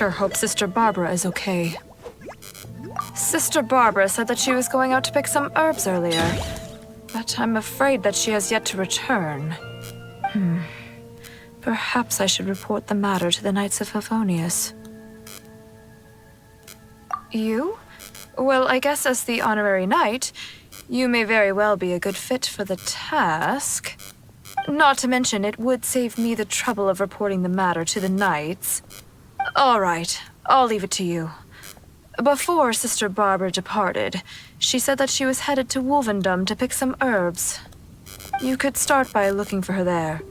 sure hope Sister Barbara is okay. Sister Barbara said that she was going out to pick some herbs earlier, but I'm afraid that she has yet to return. Perhaps I should report the matter to the Knights of Favonius. You? Well, I guess as the honorary knight, you may very well be a good fit for the task. Not to mention, it would save me the trouble of reporting the matter to the knights. All right, I'll leave it to you. Before Sister Barbara departed, she said that she was headed to Wolvendom to pick some herbs. You could start by looking for her there.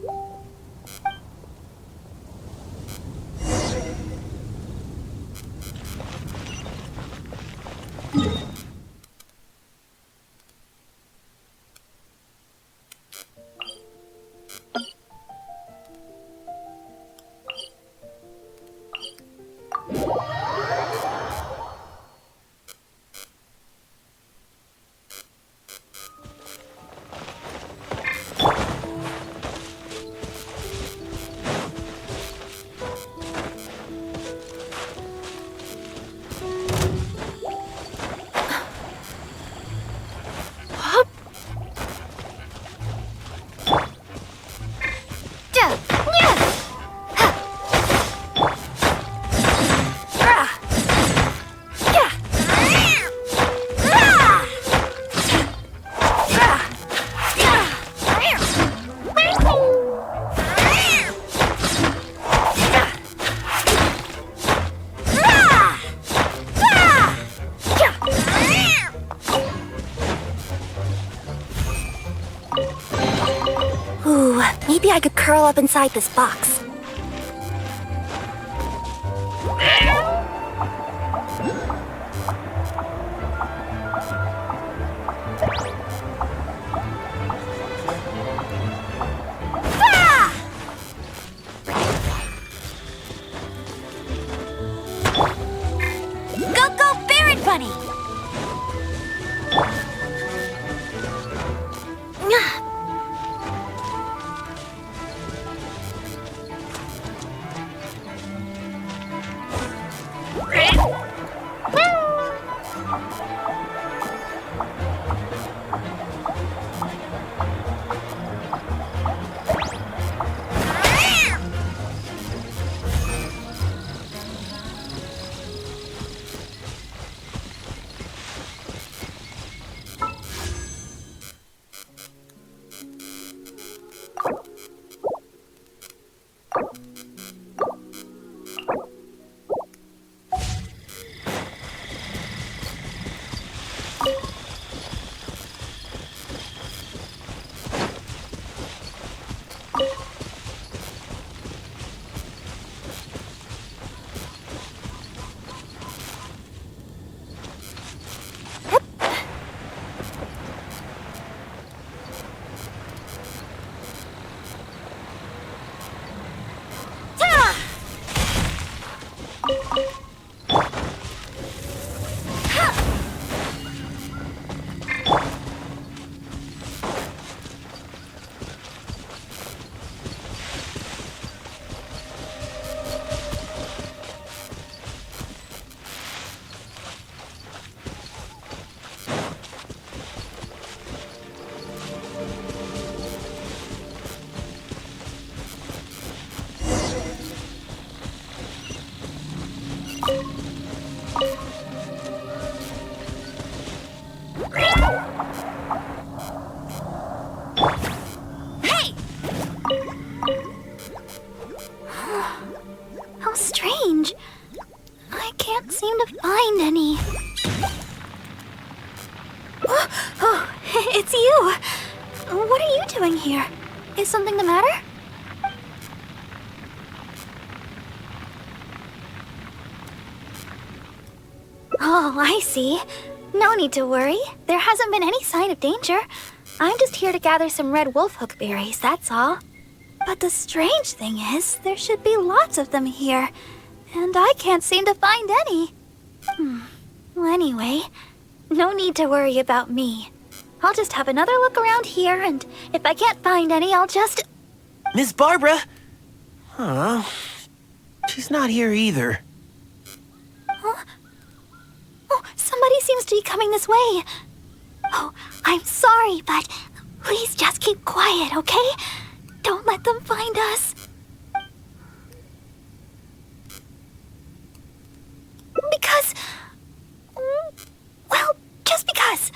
Maybe I could curl up inside this box. Go, Barret Bunny! How strange. I can't seem to find any. Oh, it's you. What are you doing here? Is something the matter? Oh, I see. No need to worry. There hasn't been any sign of danger. I'm just here to gather some red wolfhook berries, that's all. But the strange thing is, there should be lots of them here, and I can't seem to find any. Well, anyway, no need to worry about me. I'll just have another look around here, and if I can't find any, I'll just... Miss Barbara? Huh? She's not here either. Huh? Oh, somebody seems to be coming this way. Oh, I'm sorry, but please just keep quiet, okay? Don't let them find us. Because... well, just because.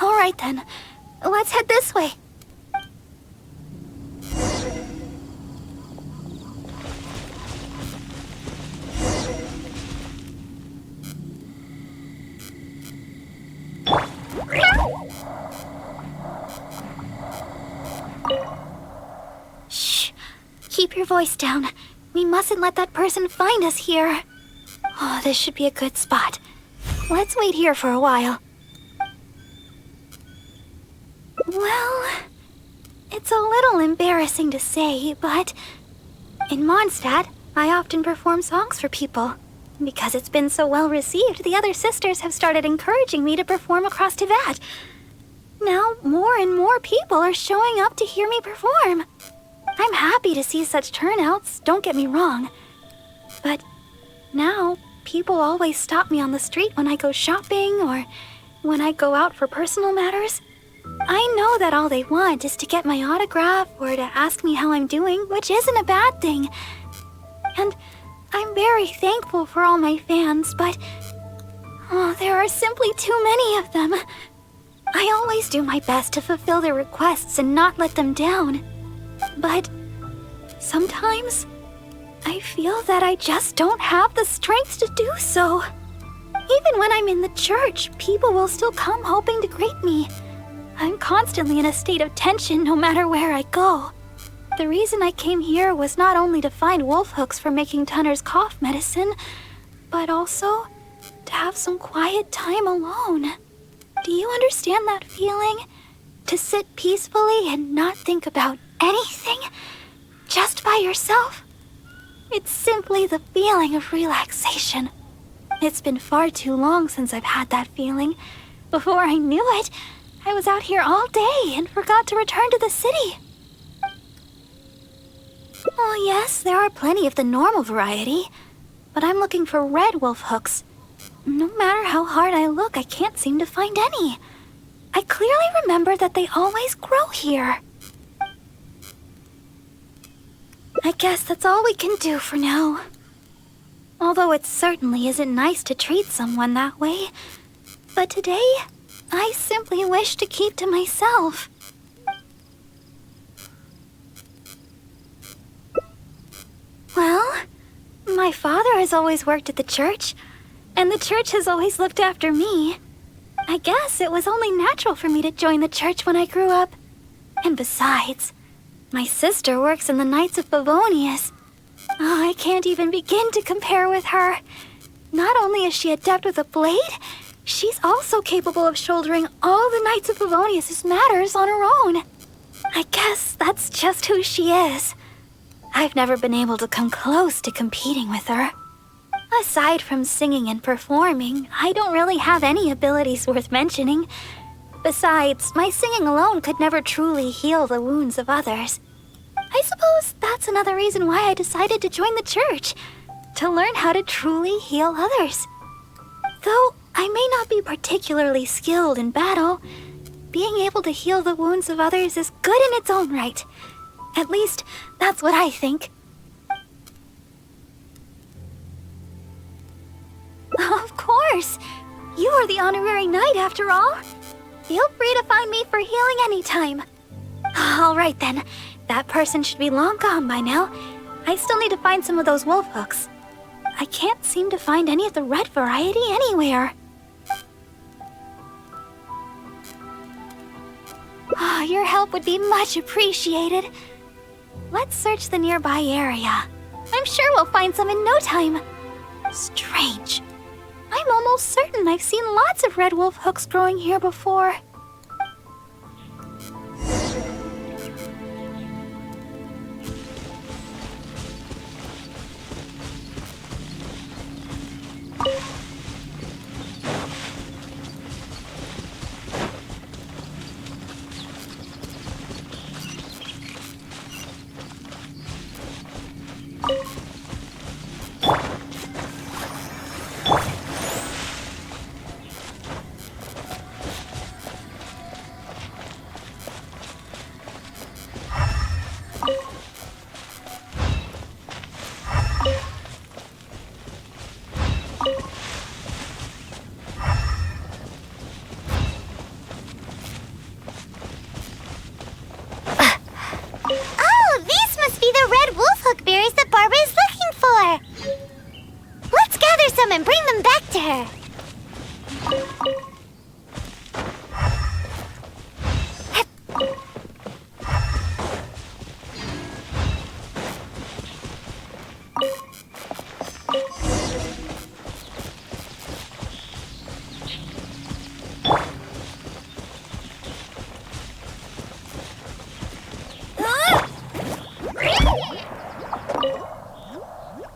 All right then, let's head this way. Shh. Keep your voice down. We mustn't let that person find us here. Oh, this should be a good spot. Let's wait here for a while. Well, it's a little embarrassing to say, but in Mondstadt, I often perform songs for people. Because it's been so well received, the other sisters have started encouraging me to perform across Tivat. Now, more and more people are showing up to hear me perform. I'm happy to see such turnouts, don't get me wrong. But now, people always stop me on the street when I go shopping or when I go out for personal matters. I know that all they want is to get my autograph or to ask me how I'm doing, which isn't a bad thing. And I'm very thankful for all my fans, but there are simply too many of them. I always do my best to fulfill their requests and not let them down. But sometimes I feel that I just don't have the strength to do so. Even when I'm in the church, people will still come hoping to greet me. I'm constantly in a state of tension no matter where I go. The reason I came here was not only to find wolf hooks for making Tunner's cough medicine, but also to have some quiet time alone. Do you understand that feeling? To sit peacefully and not think about anything? Just by yourself? It's simply the feeling of relaxation. It's been far too long since I've had that feeling. Before I knew it, I was out here all day and forgot to return to the city. Oh yes, there are plenty of the normal variety, but I'm looking for red wolf hooks. No matter how hard I look, I can't seem to find any. I clearly remember that they always grow here. I guess that's all we can do for now. Although it certainly isn't nice to treat someone that way. But today, I simply wish to keep to myself. Well, my father has always worked at the church, and the church has always looked after me. I guess it was only natural for me to join the church when I grew up. And besides, my sister works in the Knights of Favonius. Oh, I can't even begin to compare with her. Not only is she adept with a blade, she's also capable of shouldering all the Knights of Favonius' matters on her own. I guess that's just who she is. I've never been able to come close to competing with her. Aside from singing and performing, I don't really have any abilities worth mentioning. Besides, my singing alone could never truly heal the wounds of others. I suppose that's another reason why I decided to join the church, to learn how to truly heal others. Though I may not be particularly skilled in battle, being able to heal the wounds of others is good in its own right. At least, that's what I think. Of course! You are the honorary knight after all. Feel free to find me for healing anytime. All right then. That person should be long gone by now. I still need to find some of those wolf hooks. I can't seem to find any of the red variety anywhere. Your help would be much appreciated. Let's search the nearby area. I'm sure we'll find some in no time. Strange. I'm almost certain I've seen lots of red wolf hooks growing here before.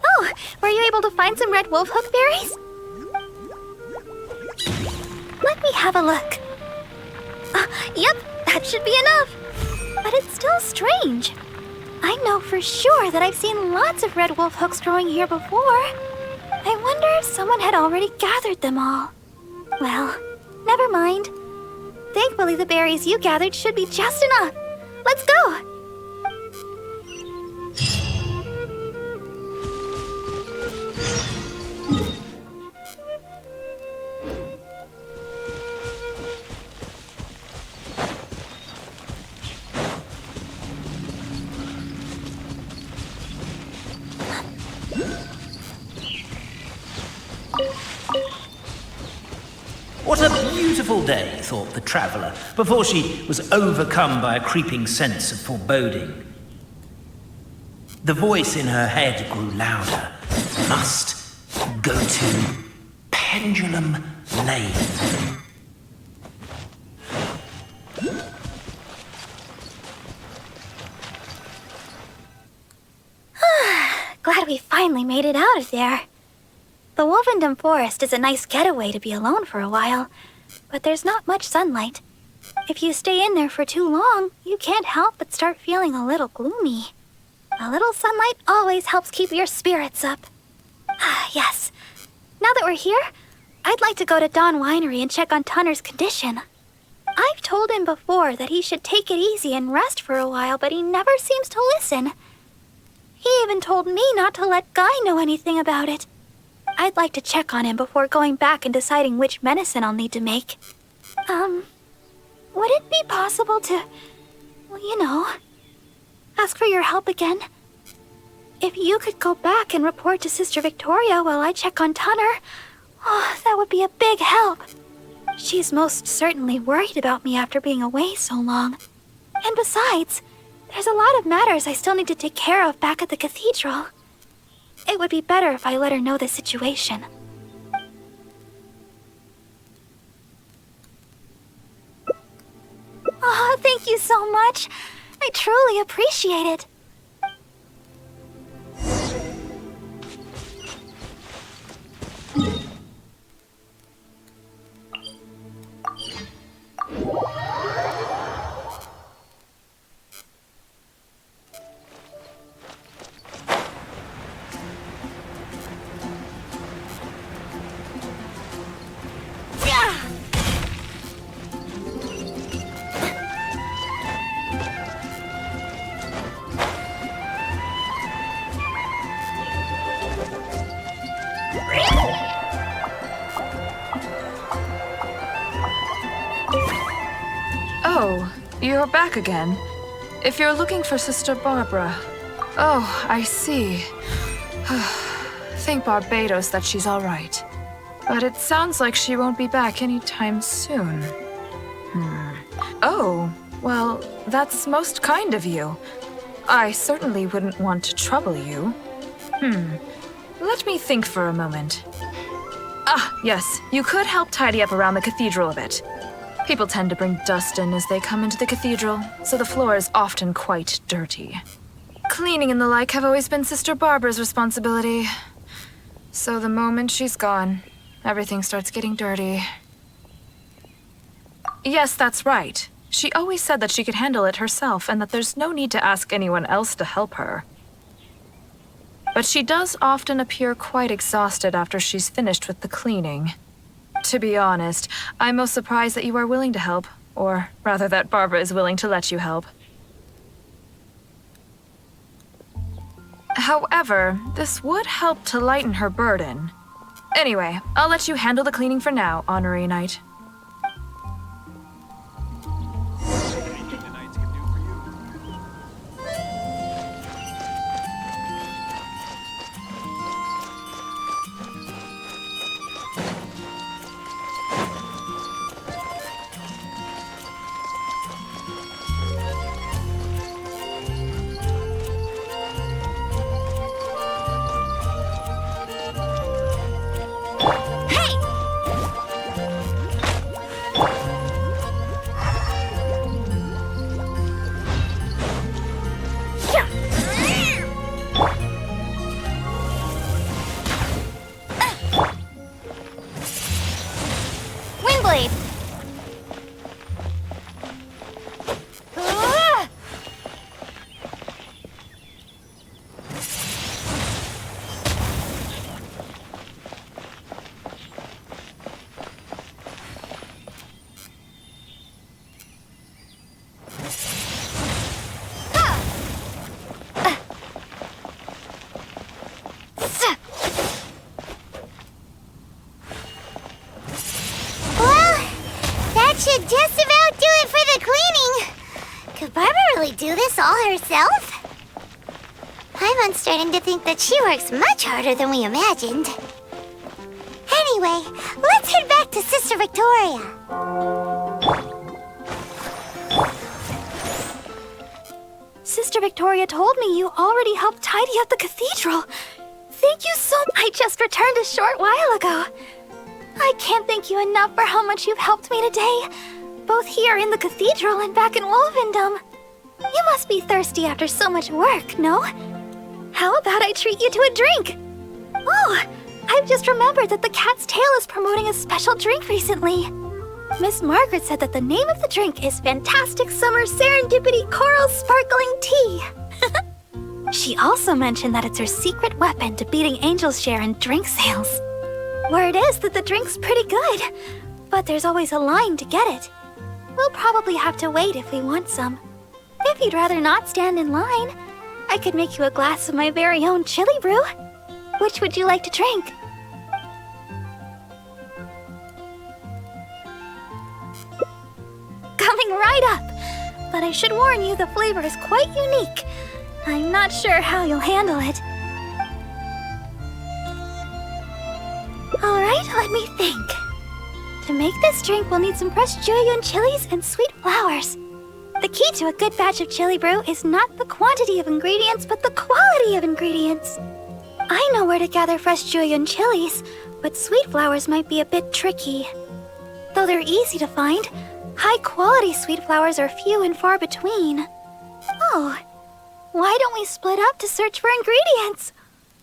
Oh, were you able to find some red wolfhook berries? Let me have a look. Yep, that should be enough. But it's still strange. I know for sure that I've seen lots of red wolfhooks growing here before. I wonder if someone had already gathered them all. Well, never mind. Thankfully, the berries you gathered should be just enough. Let's go! What a beautiful day, thought the traveller, before she was overcome by a creeping sense of foreboding. The voice in her head grew louder. Must go to Pendulum Lane. Glad we finally made it out of there. The Wolvendom Forest is a nice getaway to be alone for a while, but there's not much sunlight. If you stay in there for too long, you can't help but start feeling a little gloomy. A little sunlight always helps keep your spirits up. Yes. Now that we're here, I'd like to go to Dawn Winery and check on Tunner's condition. I've told him before that he should take it easy and rest for a while, but he never seems to listen. He even told me not to let Guy know anything about it. I'd like to check on him before going back and deciding which medicine I'll need to make. Would it be possible to, ask for your help again? If you could go back and report to Sister Victoria while I check on Tunner, that would be a big help. She's most certainly worried about me after being away so long. And besides, there's a lot of matters I still need to take care of back at the cathedral. It would be better if I let her know the situation. Oh, thank you so much. I truly appreciate it. Oh, you're back again. If you're looking for Sister Barbara... Oh, I see. Thank Barbados that she's all right. But it sounds like she won't be back anytime soon. Oh, well, that's most kind of you. I certainly wouldn't want to trouble you. Let me think for a moment. Ah, yes, you could help tidy up around the cathedral a bit. People tend to bring dust in as they come into the cathedral, so the floor is often quite dirty. Cleaning and the like have always been Sister Barbara's responsibility. So the moment she's gone, everything starts getting dirty. Yes, that's right. She always said that she could handle it herself and that there's no need to ask anyone else to help her. But she does often appear quite exhausted after she's finished with the cleaning. To be honest, I'm most surprised that you are willing to help, or rather that Barbara is willing to let you help. However, this would help to lighten her burden. Anyway, I'll let you handle the cleaning for now, Honorary Knight. Well, that should just about do it for the cleaning. Could Barbara really do this all herself? I'm starting to think that she works much harder than we imagined. Anyway, let's head back to Sister Victoria. Sister Victoria told me you already helped tidy up the cathedral. Thank you so much. I just returned a short while ago. I can't thank you enough for how much you've helped me today, both here in the cathedral and back in Wolvendom. You must be thirsty after so much work, no? How about I treat you to a drink? Oh, I've just remembered that the Cat's Tail is promoting a special drink recently. Miss Margaret said that the name of the drink is Fantastic Summer Serendipity Coral Sparkling Tea. She also mentioned that it's her secret weapon to beating Angel's share in drink sales. Word is that the drink's pretty good, but there's always a line to get it. We'll probably have to wait if we want some. If you'd rather not stand in line, I could make you a glass of my very own chili brew. Which would you like to drink? Coming right up! But I should warn you, the flavor is quite unique. I'm not sure how you'll handle it. Alright, let me think. To make this drink, we'll need some fresh Jueyun chilies and sweet flowers. The key to a good batch of chili brew is not the quantity of ingredients, but the quality of ingredients. I know where to gather fresh Jueyun chilies, but sweet flowers might be a bit tricky. Though they're easy to find, high-quality sweet flowers are few and far between. Oh, why don't we split up to search for ingredients?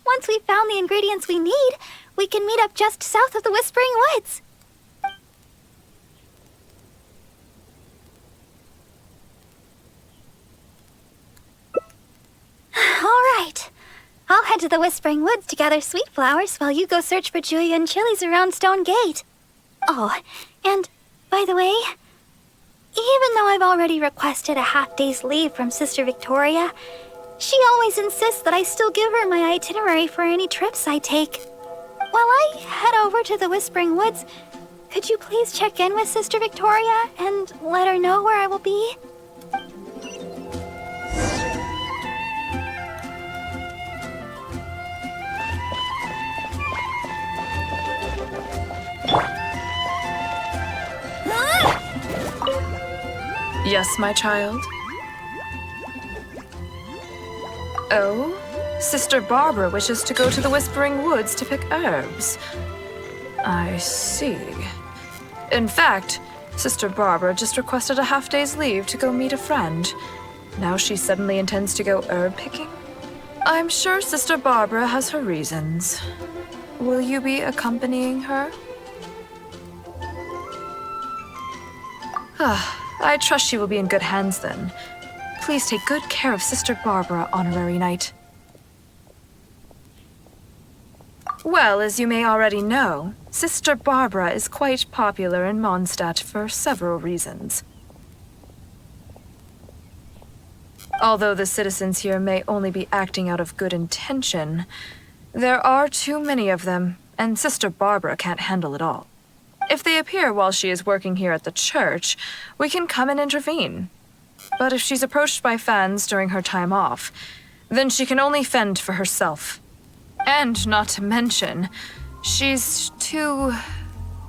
Once we've found the ingredients we need, we can meet up just south of the Whispering Woods. All right. I'll head to the Whispering Woods to gather sweet flowers while you go search for Jueyun chilies around Stone Gate. Oh, and by the way, even though I've already requested a half-day's leave from Sister Victoria, she always insists that I still give her my itinerary for any trips I take. While I head over to the Whispering Woods, could you please check in with Sister Victoria and let her know where I will be? Yes, my child? Oh? Sister Barbara wishes to go to the Whispering Woods to pick herbs. I see. In fact, Sister Barbara just requested a half-day's leave to go meet a friend. Now she suddenly intends to go herb picking? I'm sure Sister Barbara has her reasons. Will you be accompanying her? I trust she will be in good hands then. Please take good care of Sister Barbara, Honorary Knight. Well, as you may already know, Sister Barbara is quite popular in Mondstadt for several reasons. Although the citizens here may only be acting out of good intention, there are too many of them, and Sister Barbara can't handle it all. If they appear while she is working here at the church, we can come and intervene. But if she's approached by fans during her time off, then she can only fend for herself. And not to mention, she's too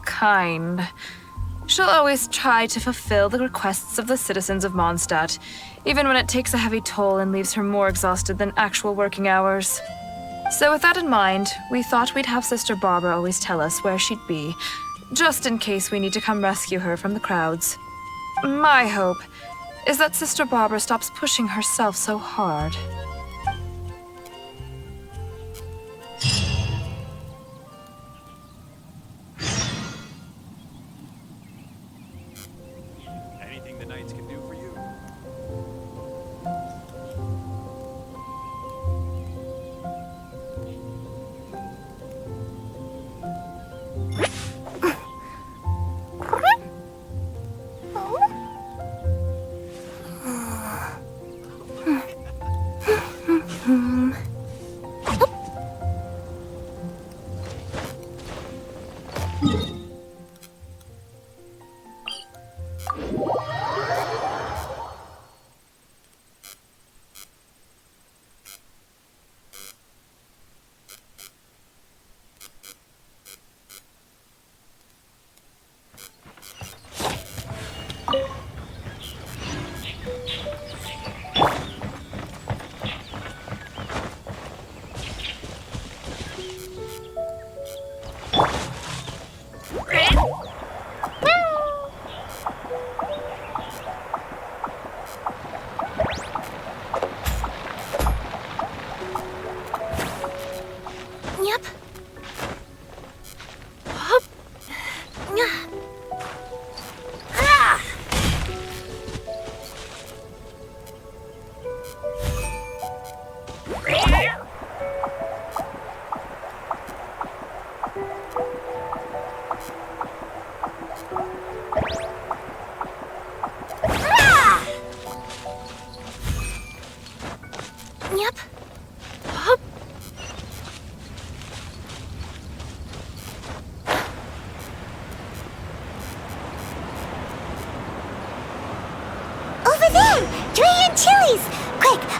kind. She'll always try to fulfill the requests of the citizens of Mondstadt, even when it takes a heavy toll and leaves her more exhausted than actual working hours. So with that in mind, we thought we'd have Sister Barbara always tell us where she'd be, just in case we need to come rescue her from the crowds. My hope is that Sister Barbara stops pushing herself so hard. Anything the Knights can do for you?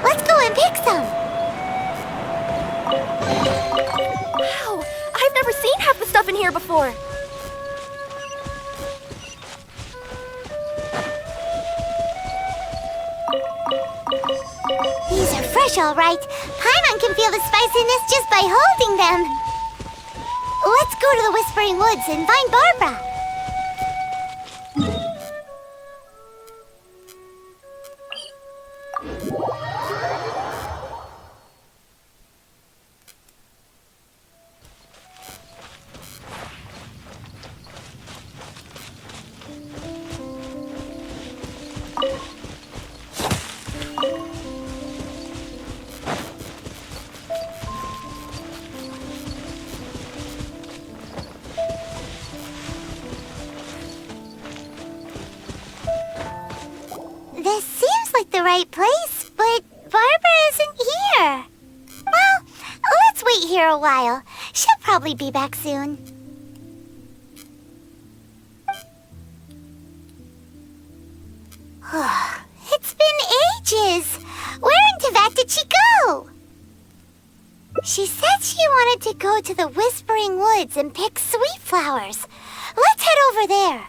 Let's go and pick some. Wow, I've never seen half the stuff in here before. These are fresh, all right. Paimon can feel the spiciness just by holding them. Let's go to the Whispering Woods and find Barbara. This seems like the right place, but Barbara isn't here. Well, let's wait here a while. She'll probably be back soon. It's been ages. Where in Teyvat did she go? She said she wanted to go to the Whispering Woods and pick sweet flowers. Let's head over there.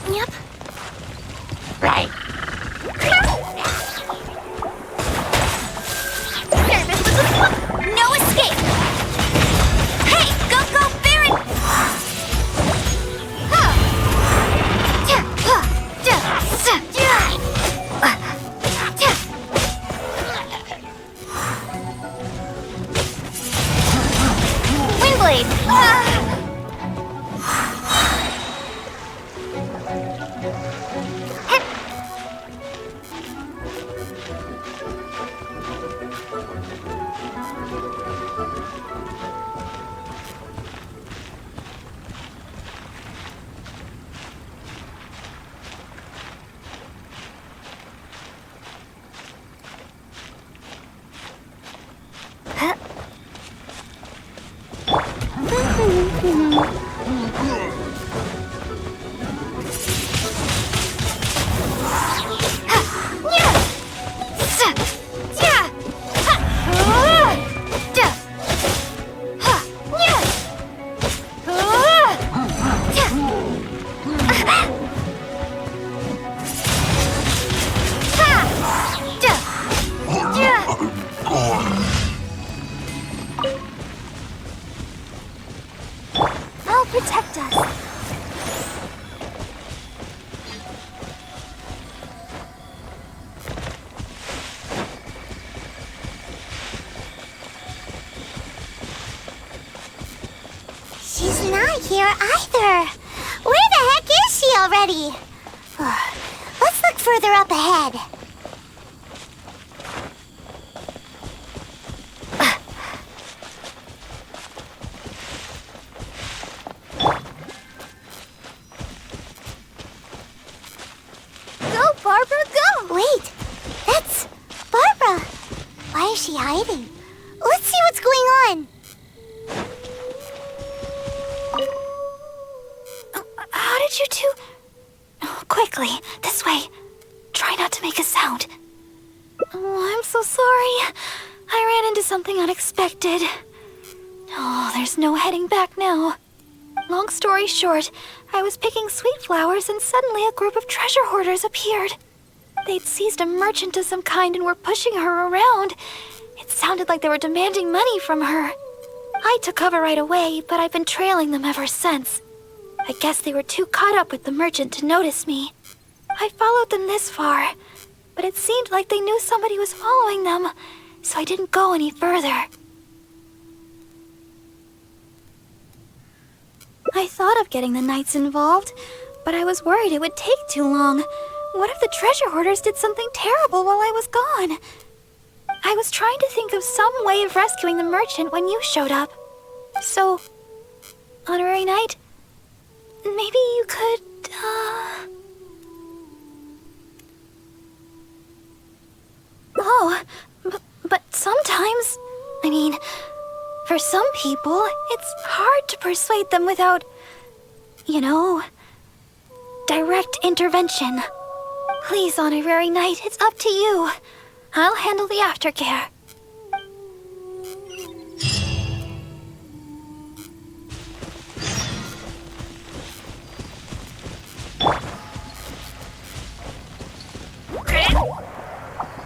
Yep. Right. No escape! Hey, go, Baron! Windblade! I'll protect us. She's not here either. Where the heck is she already? Let's look further up ahead. Go, Barbara, go! Wait, that's Barbara. Why is she hiding? Let's see what's going on. How did you two... Oh, quickly, this way. Try not to make a sound. Oh, I'm so sorry. I ran into something unexpected. Oh, there's no heading back now. Long story short, I was picking sweet flowers and suddenly a group of treasure hoarders appeared. They'd seized a merchant of some kind and were pushing her around. It sounded like they were demanding money from her. I took cover right away, but I've been trailing them ever since. I guess they were too caught up with the merchant to notice me. I followed them this far, but it seemed like they knew somebody was following them, so I didn't go any further. I thought of getting the knights involved, but I was worried it would take too long. What if the treasure hoarders did something terrible while I was gone? I was trying to think of some way of rescuing the merchant when you showed up. So, Honorary Knight, maybe you could, Oh, but sometimes, for some people, it's hard to persuade them without, direct intervention. Please, Honorary Knight, it's up to you. I'll handle the aftercare.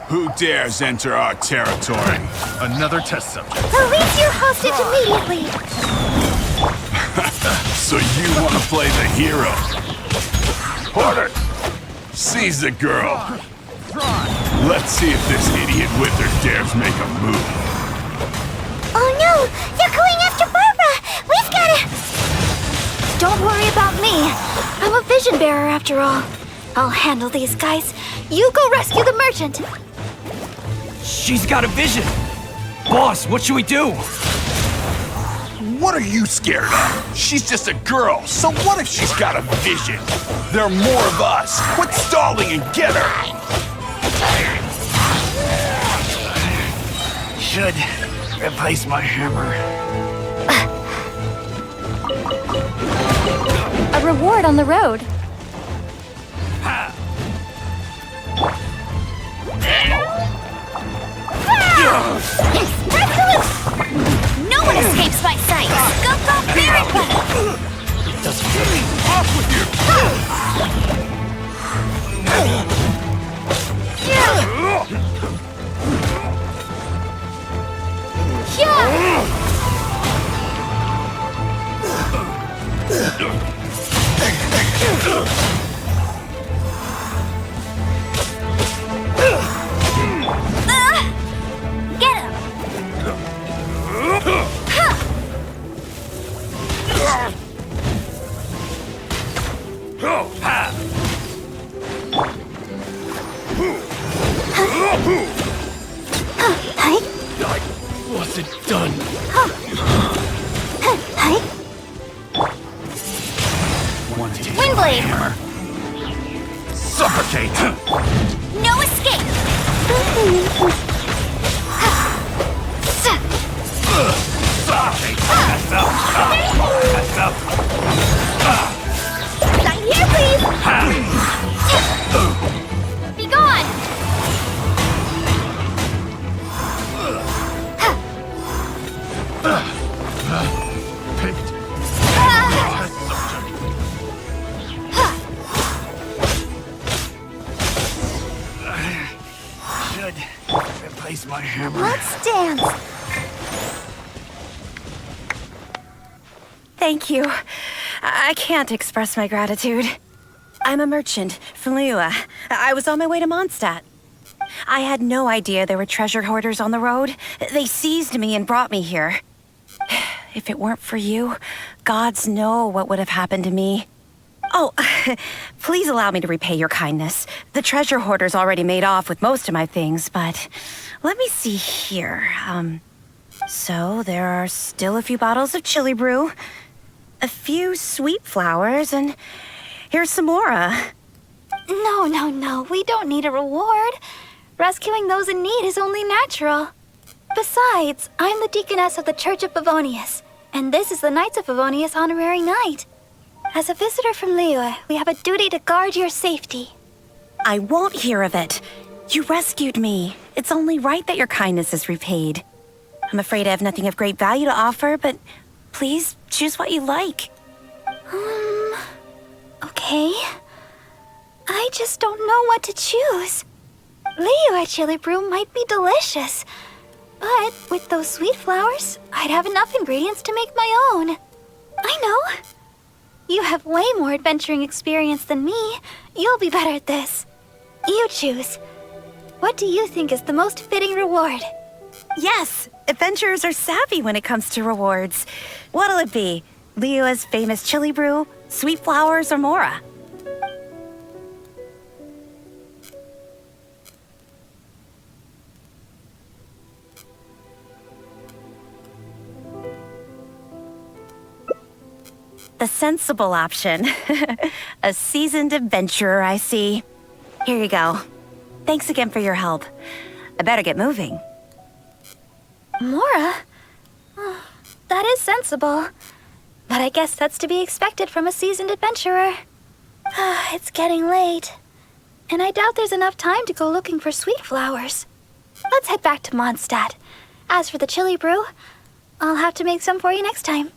Who dares enter our territory? Another test subject. Release your hostage immediately! So you want to play the hero? Hoarder, seize the girl. Let's see if this idiot Wither dares make a move. Oh no! They're going after Barbara! We've gotta... Don't worry about me. I'm a vision bearer after all. I'll handle these guys. You go rescue the merchant. She's got a vision! Boss, what should we do? What are you scared of? She's just a girl, so what if she's got a vision? There are more of us. Quit stalling and get her! Should replace my hammer. A reward on the road. No one escapes my sight! Go, go, very well! Off with you! Get him! What's it done? Windblade! Hammer. Suffocate! No escape! Suffocate! That's up! That's up! Sign here, please! Be gone! Picked. Should replace my hammer. Let's dance. Thank you. I can't express my gratitude. I'm a merchant from Liyue. I was on my way to Mondstadt. I had no idea there were treasure hoarders on the road. They seized me and brought me here. If it weren't for you, gods know what would have happened to me. Oh, please allow me to repay your kindness. The treasure hoarders already made off with most of my things, but let me see here. So there are still a few bottles of chili brew, a few sweet flowers, and here's some more. No. We don't need a reward. Rescuing those in need is only natural. Besides, I'm the deaconess of the Church of Favonius, and this is the Knights of Favonius Honorary Knight. As a visitor from Liyue, we have a duty to guard your safety. I won't hear of it. You rescued me. It's only right that your kindness is repaid. I'm afraid I have nothing of great value to offer, but please choose what you like. Okay. I just don't know what to choose. Liyue chili brew might be delicious, but with those sweet flowers, I'd have enough ingredients to make my own. I know. You have way more adventuring experience than me. You'll be better at this. You choose. What do you think is the most fitting reward? Yes, adventurers are savvy when it comes to rewards. What'll it be? Leo's famous chili brew, sweet flowers, or Mora? The sensible option. A seasoned adventurer, I see. Here you go. Thanks again for your help. I better get moving. Mora? That is sensible. But I guess that's to be expected from a seasoned adventurer. It's getting late. And I doubt there's enough time to go looking for sweet flowers. Let's head back to Mondstadt. As for the chili brew, I'll have to make some for you next time.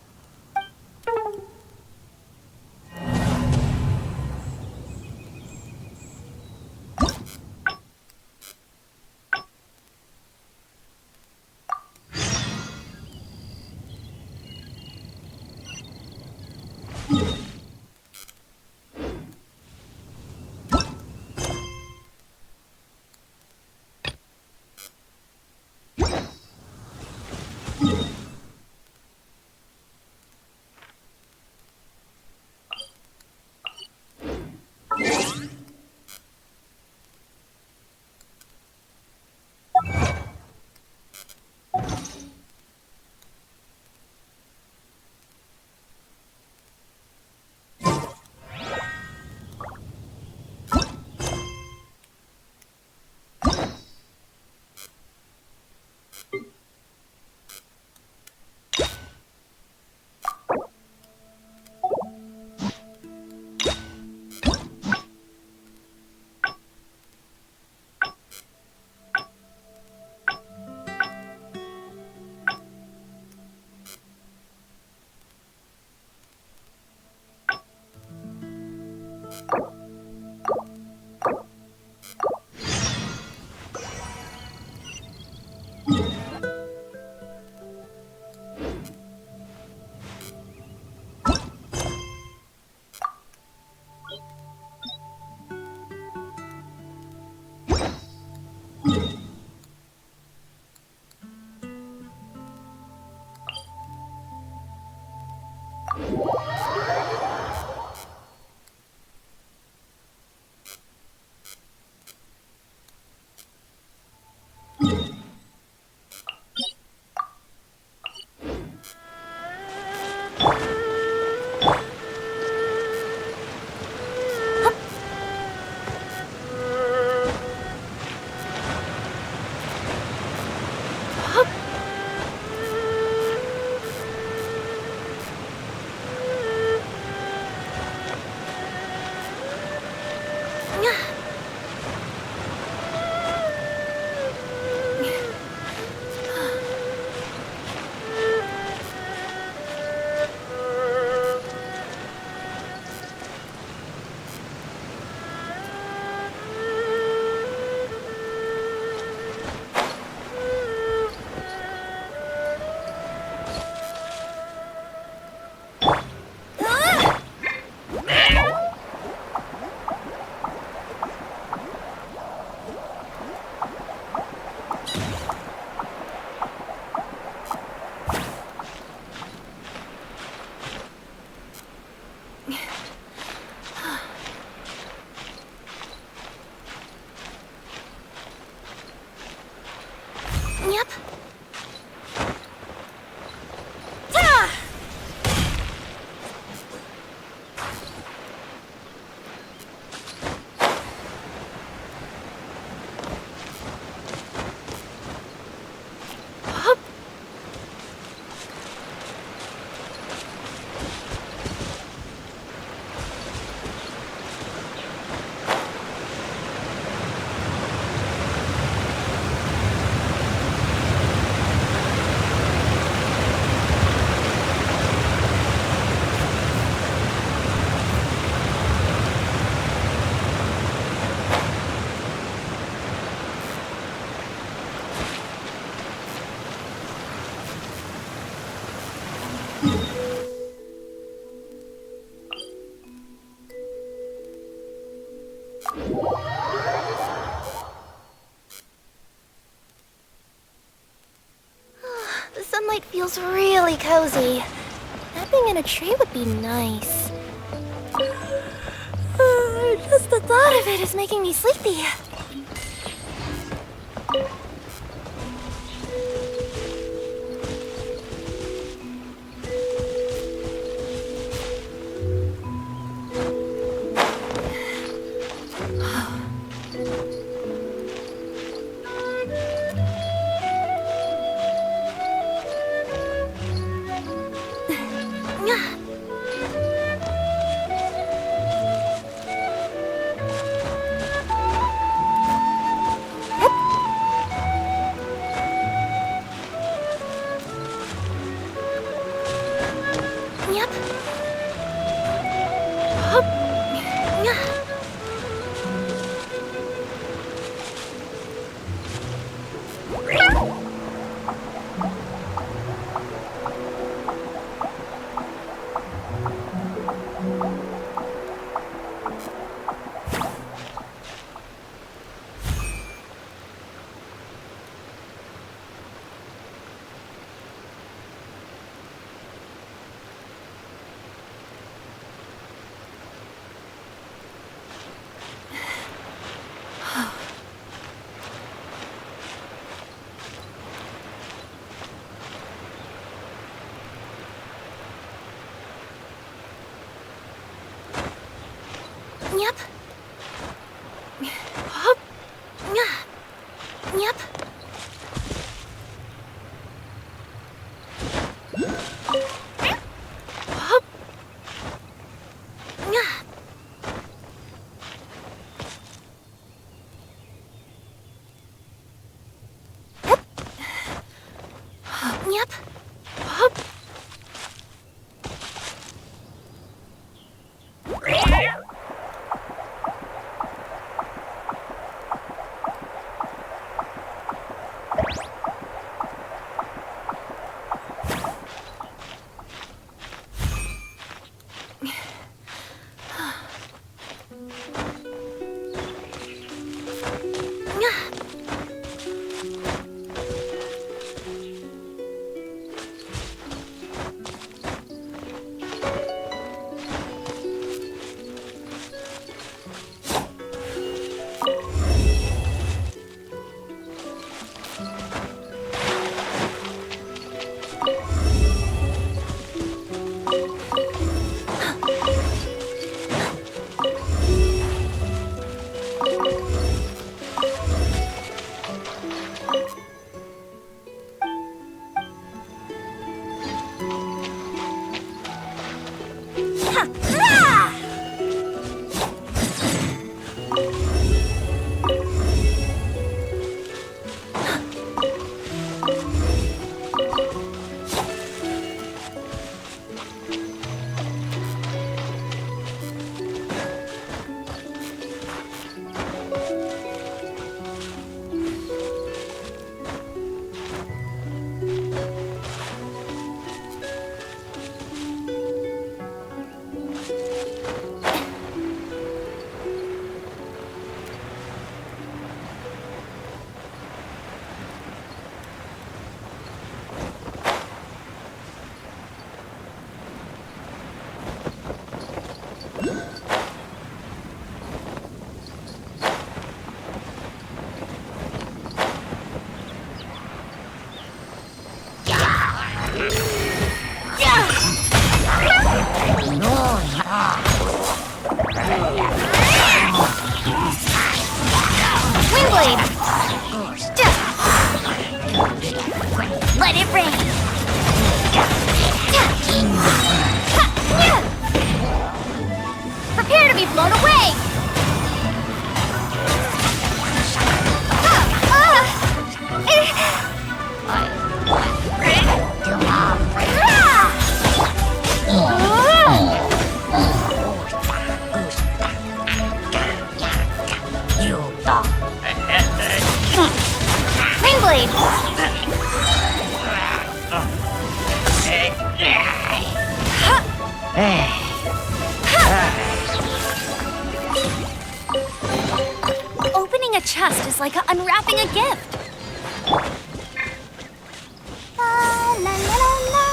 The sunlight feels really cozy. Napping in a tree would be nice. Just the thought of it is making me sleepy. Yep. Hup. Yep. Hup. Yep. Hup. Yep. Hup. Windblade! Let it rain! Prepare to be blown away! Windblade! chest is like unwrapping a gift. La la la la la.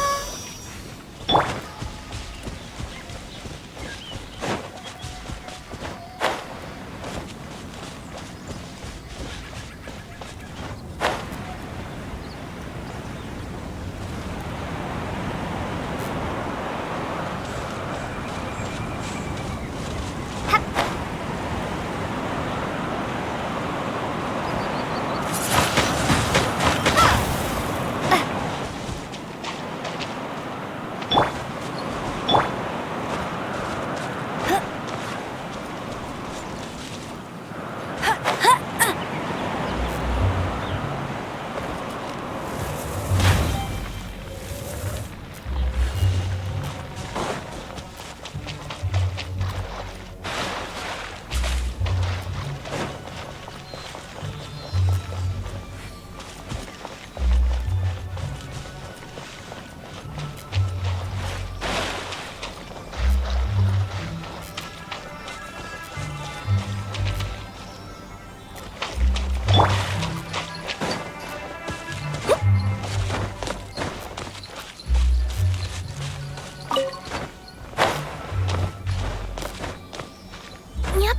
Yep.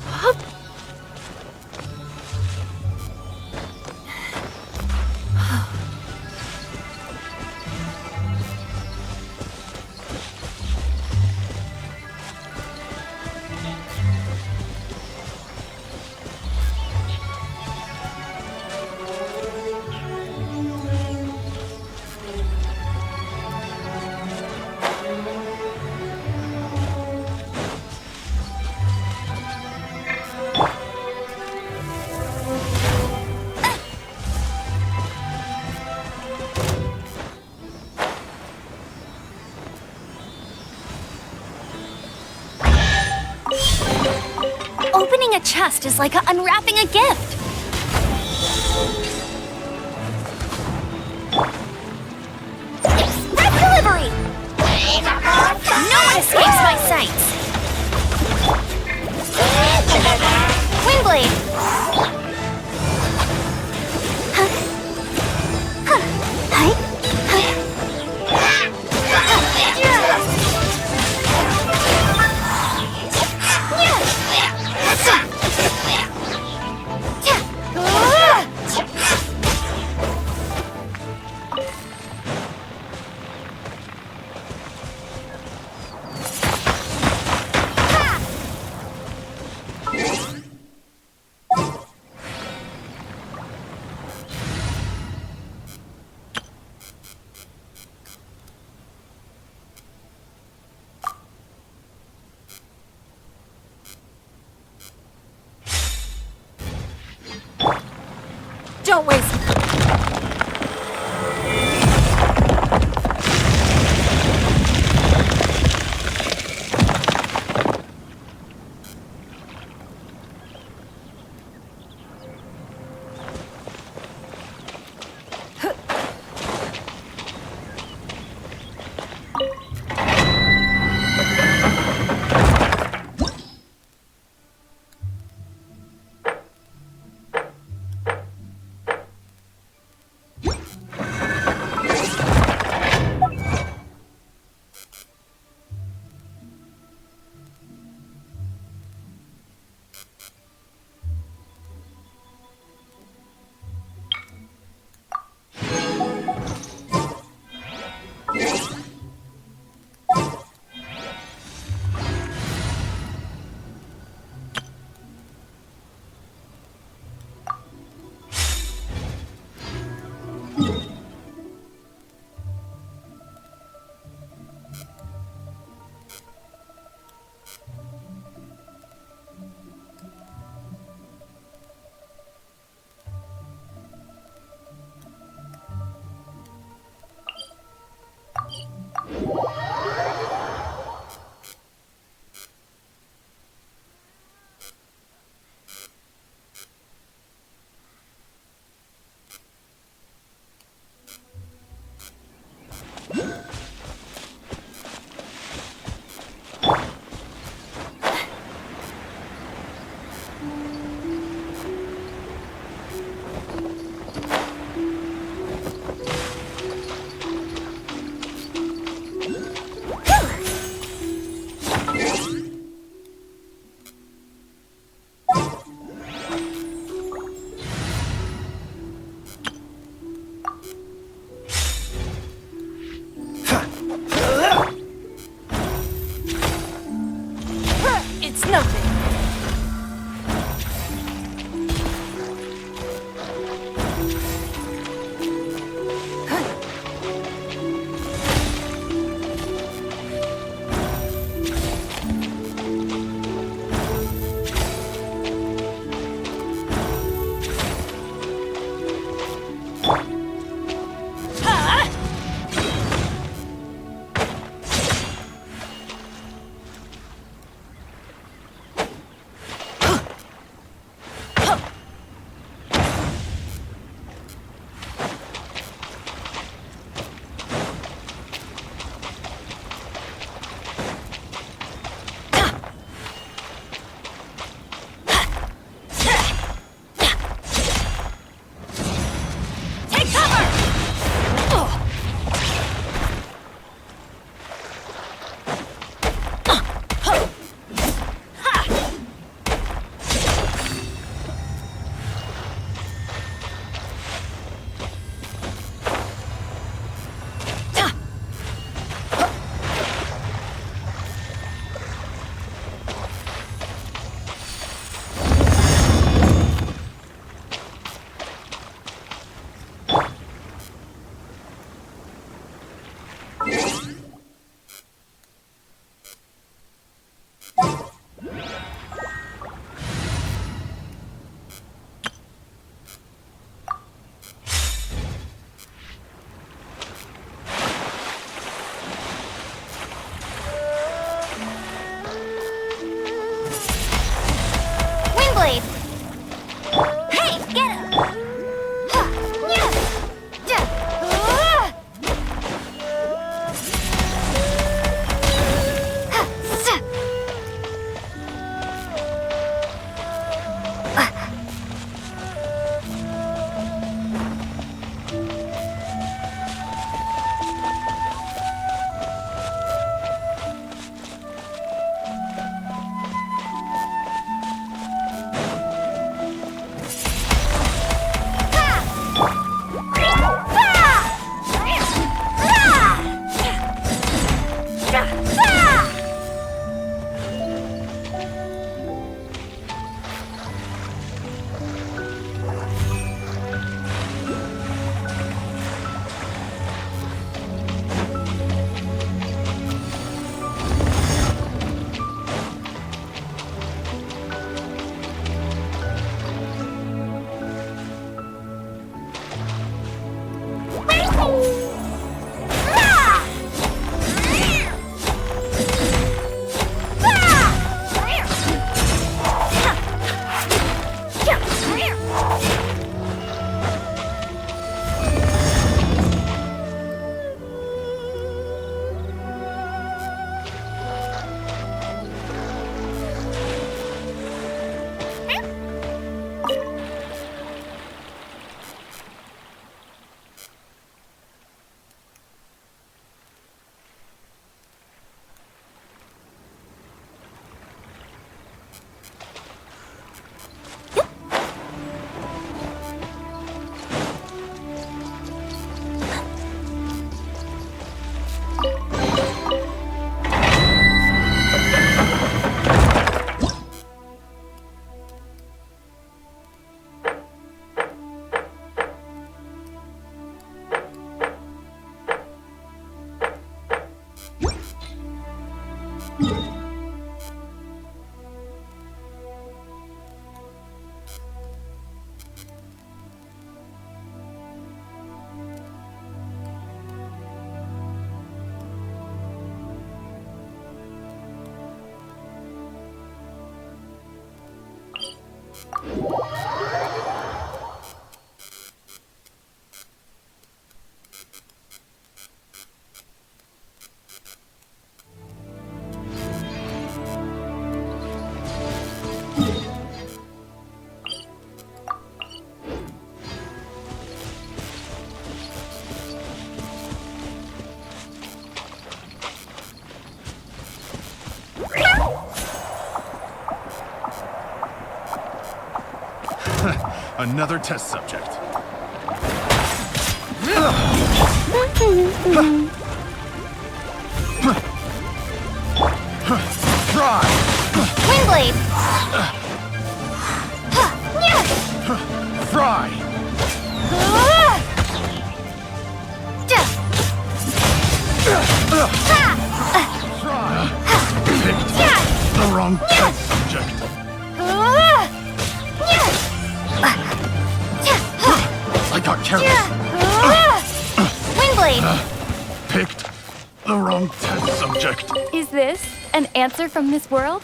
Hup. Opening a chest is like unwrapping a gift. Express delivery! No one escapes my sights. Windblade! Don't waste. Windblade! Hey, get him! Huh, yeah. Yeah. Huh, Another test subject. Try! Windblade! Fry! Picked the wrong test subject. I got careless. Windblade! Picked the wrong test subject. Is this an answer from this world?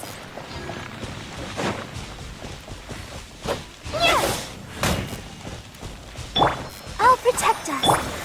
I'll protect us.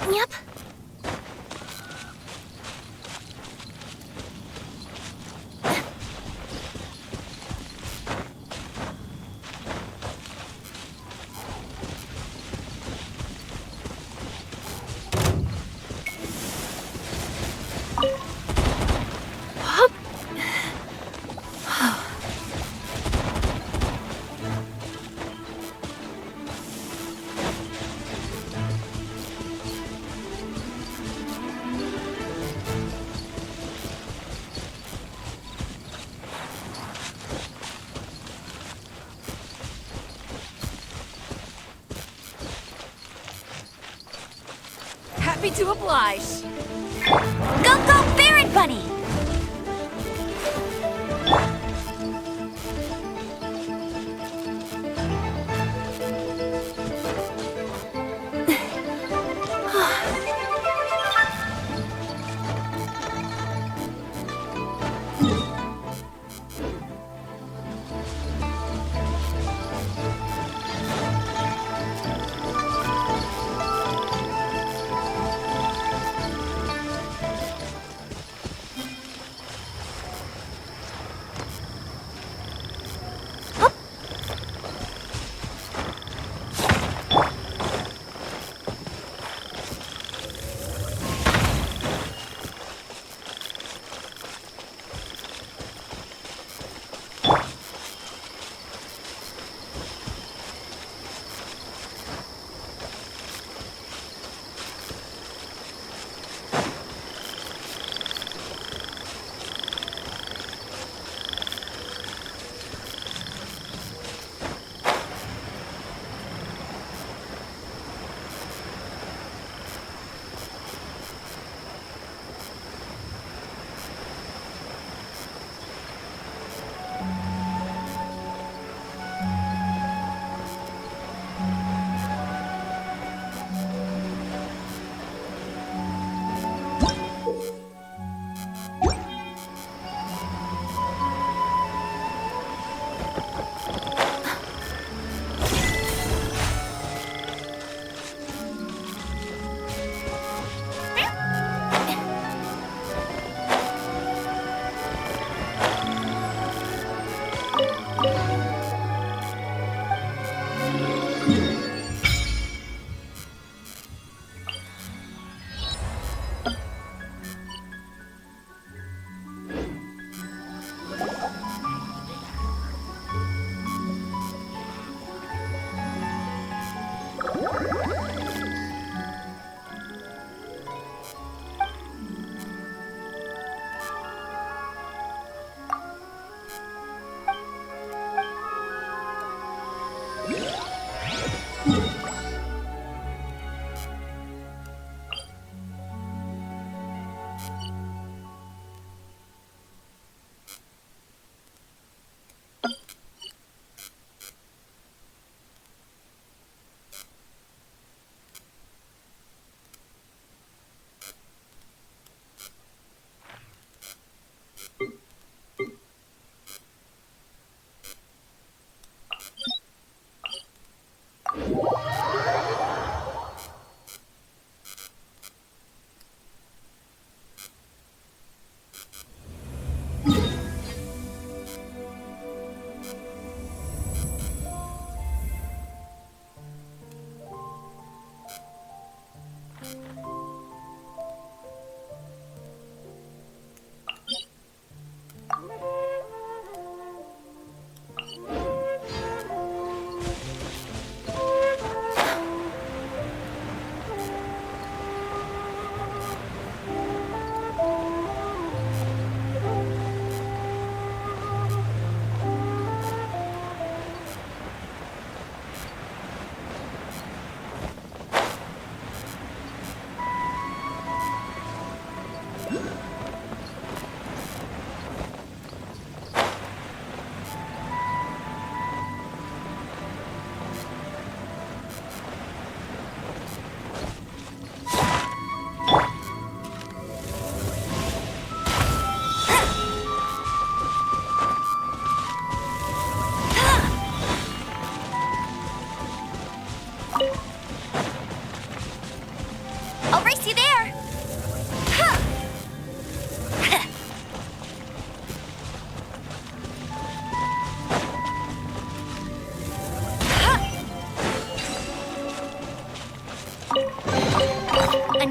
Yep. Happy to oblige. Go, go, Barret Bunny!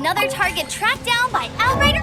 another target tracked down by Outrider.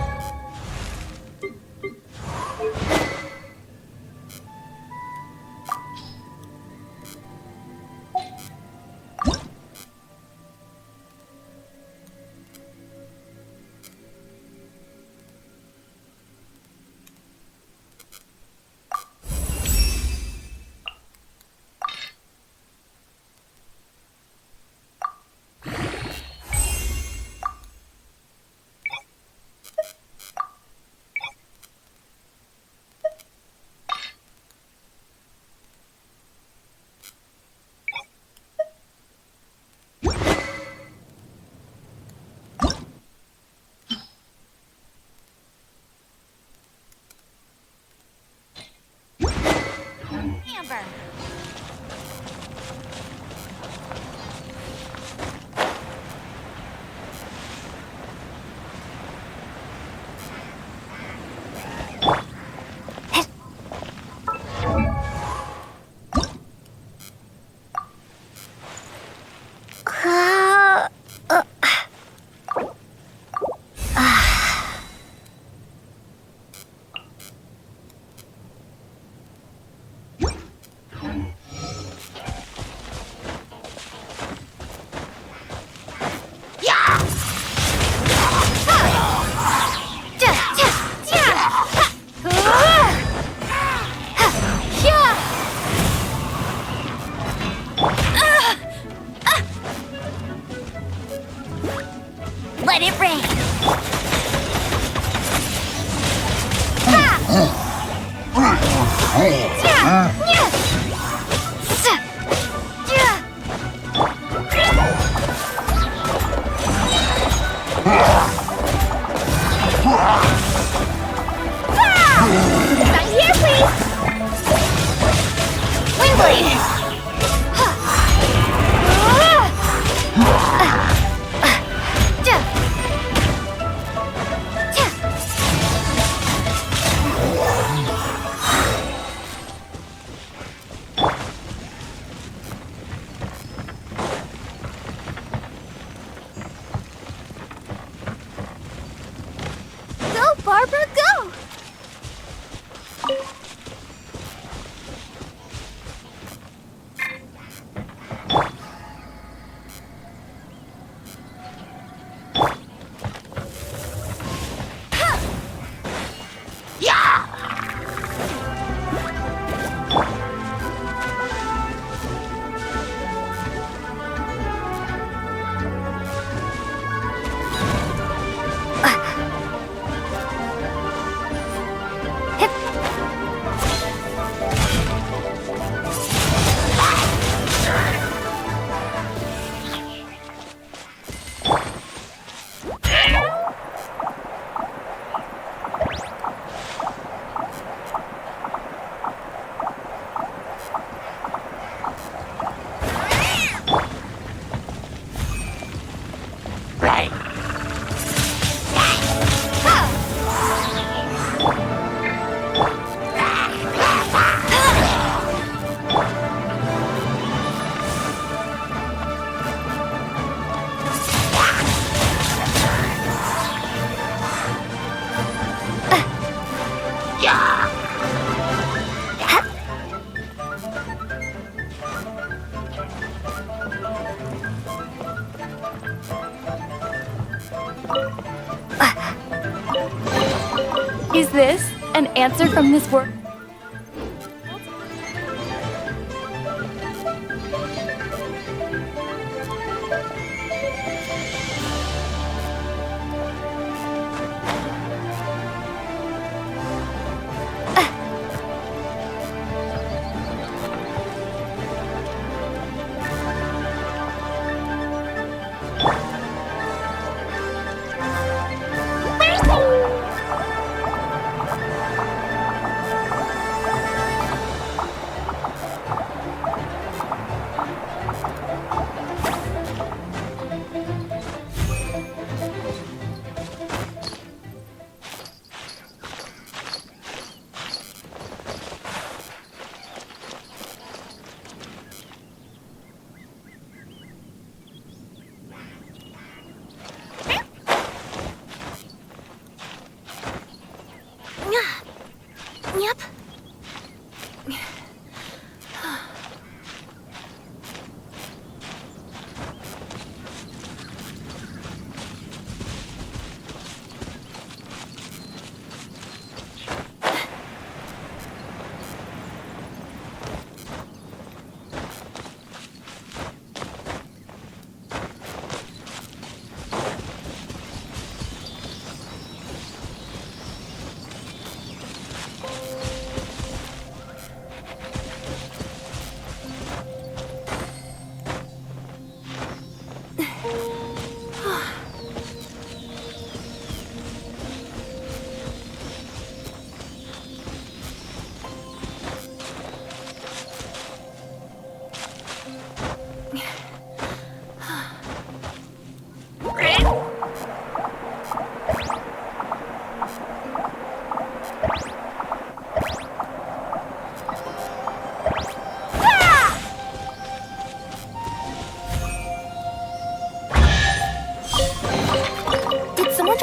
Amber. Let it rain. Back here, please. Windblade. Go, Barbara, go! Is this an answer from this world?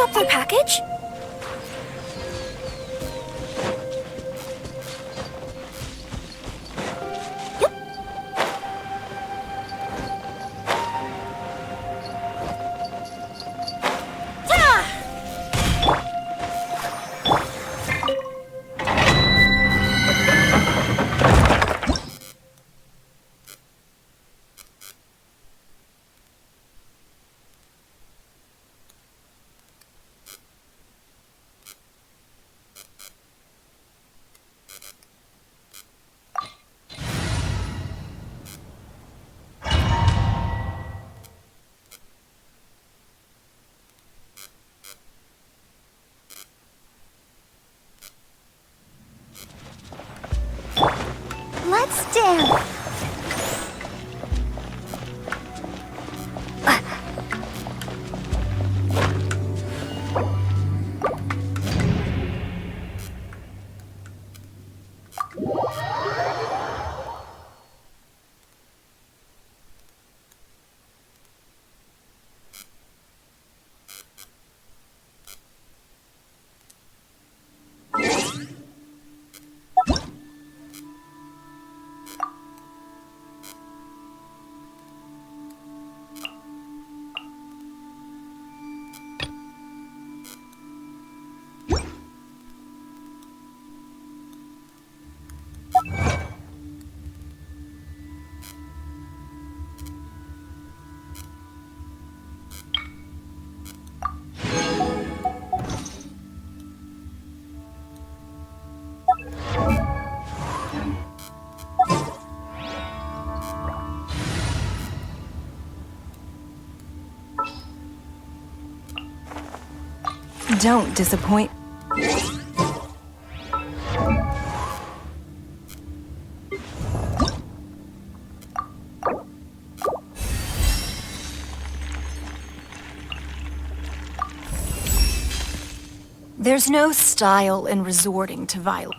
drop their package? Let's dance. Don't disappoint. There's no style in resorting to violence.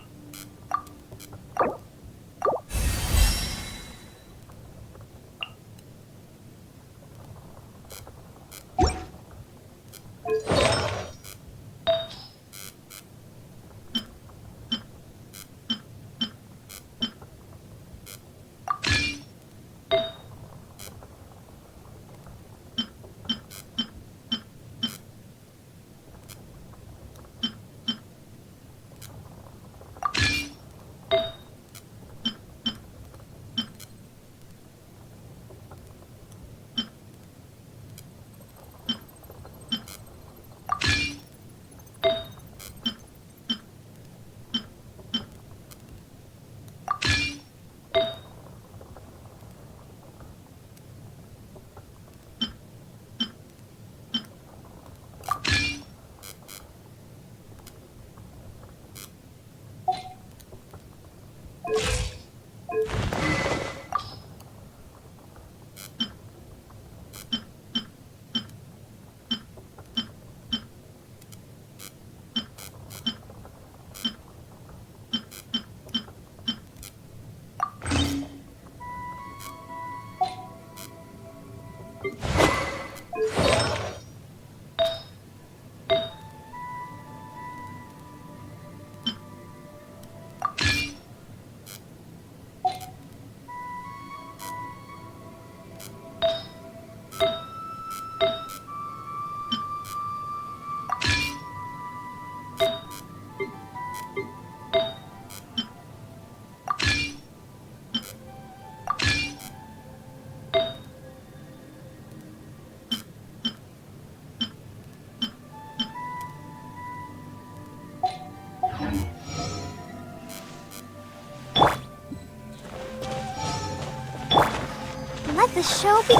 Let the show be.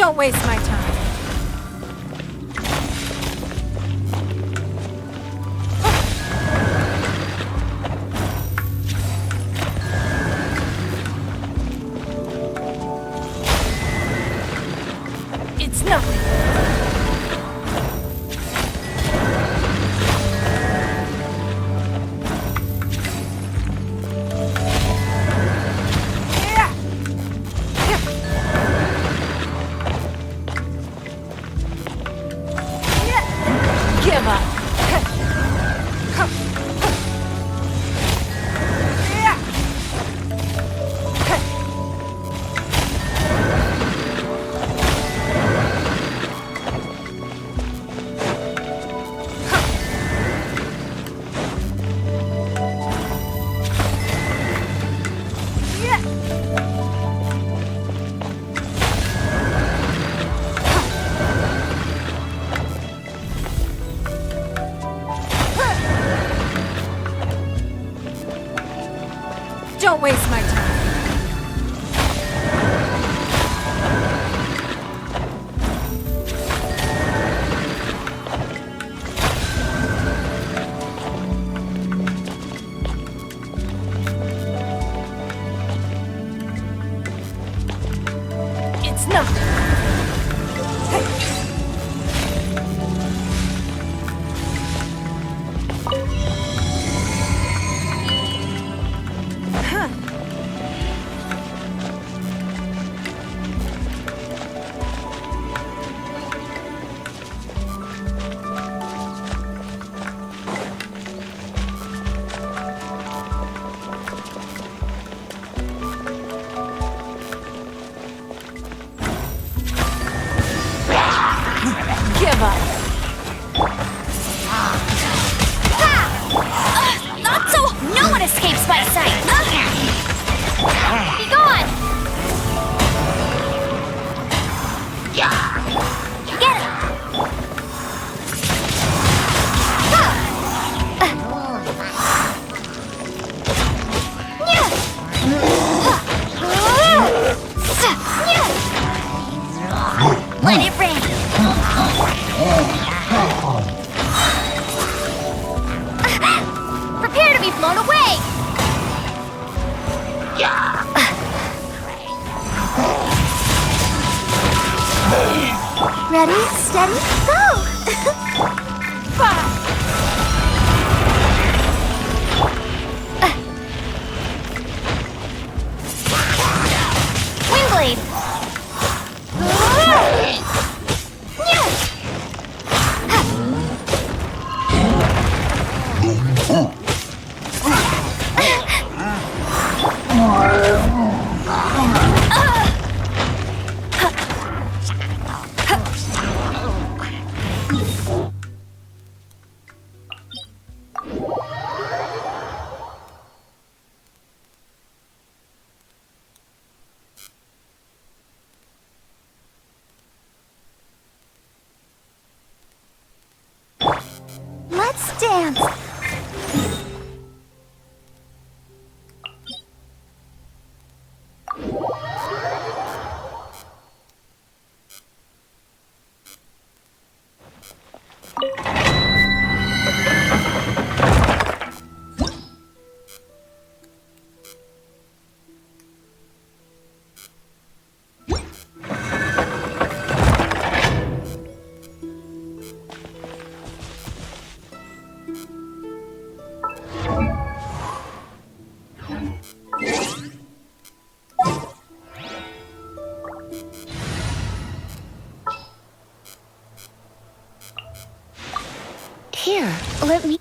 Don't waste my time. It's nothing. Give up. Don't waste my time. It's nothing. Give up. Not so! No one escapes my sight! Be gone! Get it! Let it rain! Prepare to be blown away! Ready, steady, go! Windblade! Let's dance! Here, let me...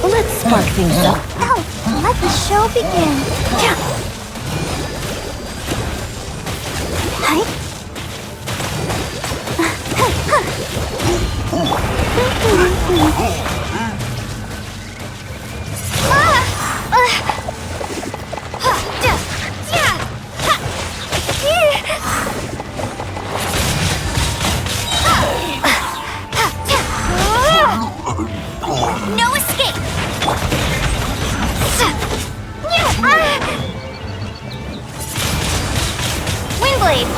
Let's spark things up. No, Let the show begin. Hi. No escape! Windblade!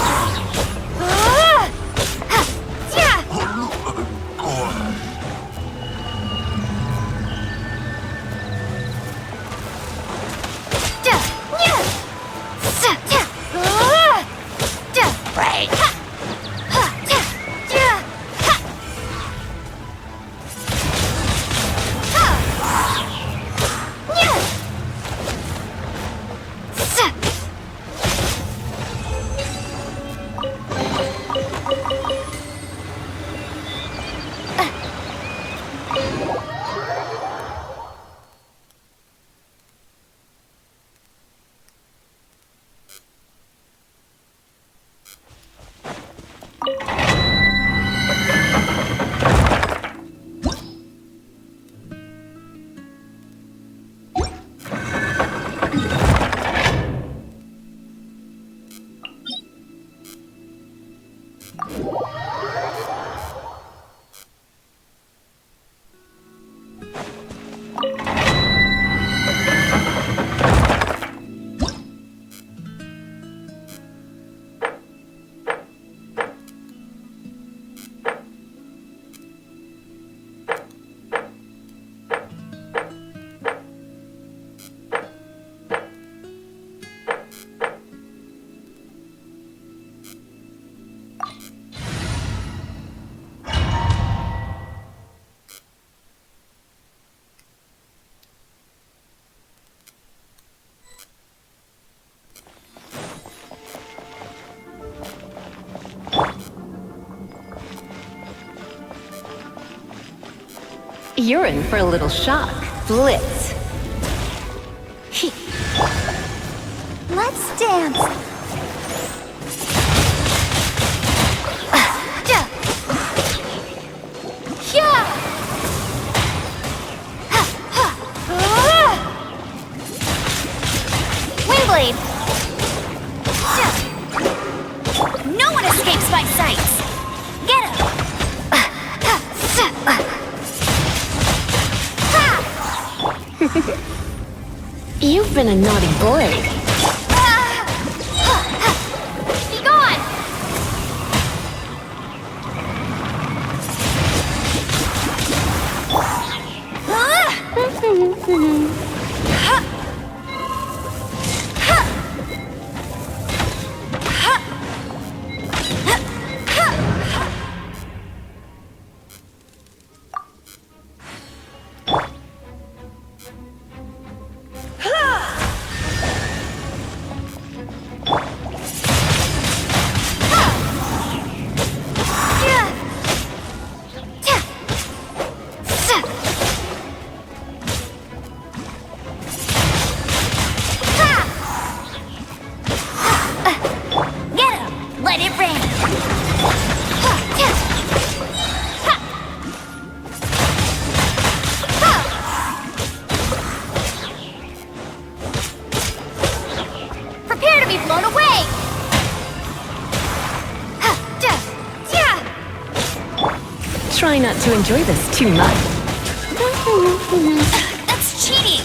You're in for a little shock. Blitz. Let's dance. Windblade! No one escapes my sights! Get him! You've been a naughty boy. Be gone! Try not to enjoy this too much. That's cheating!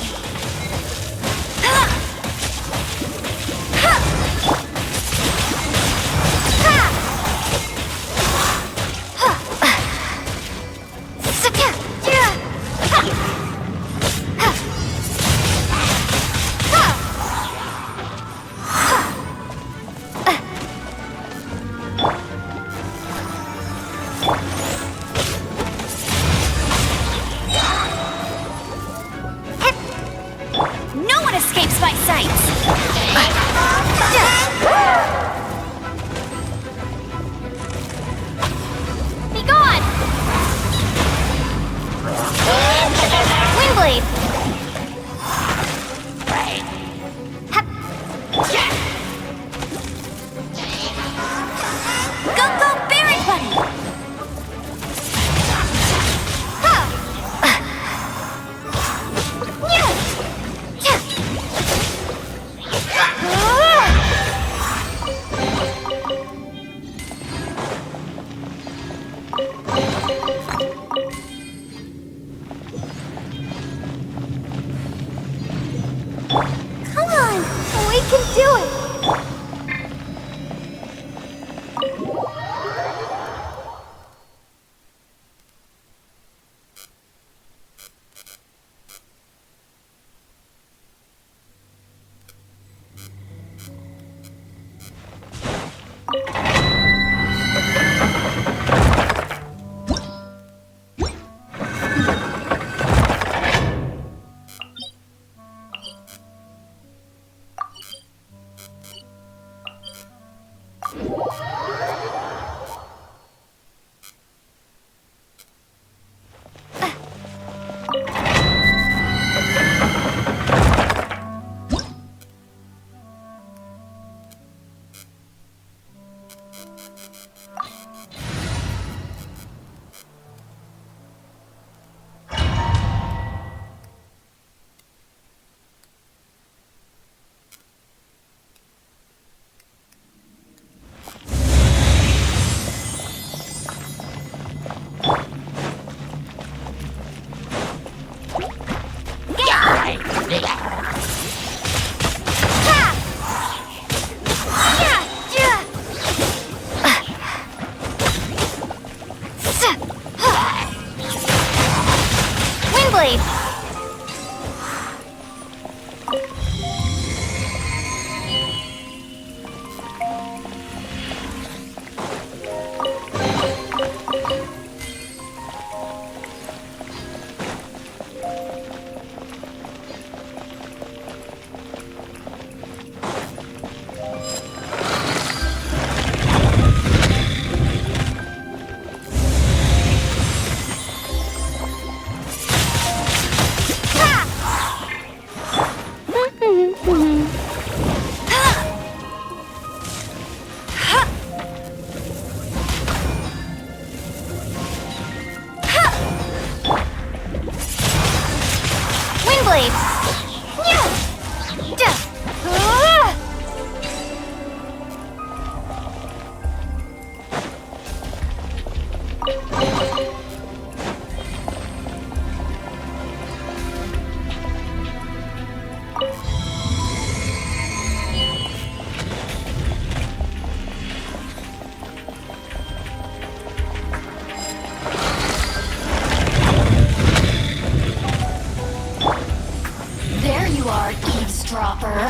Go,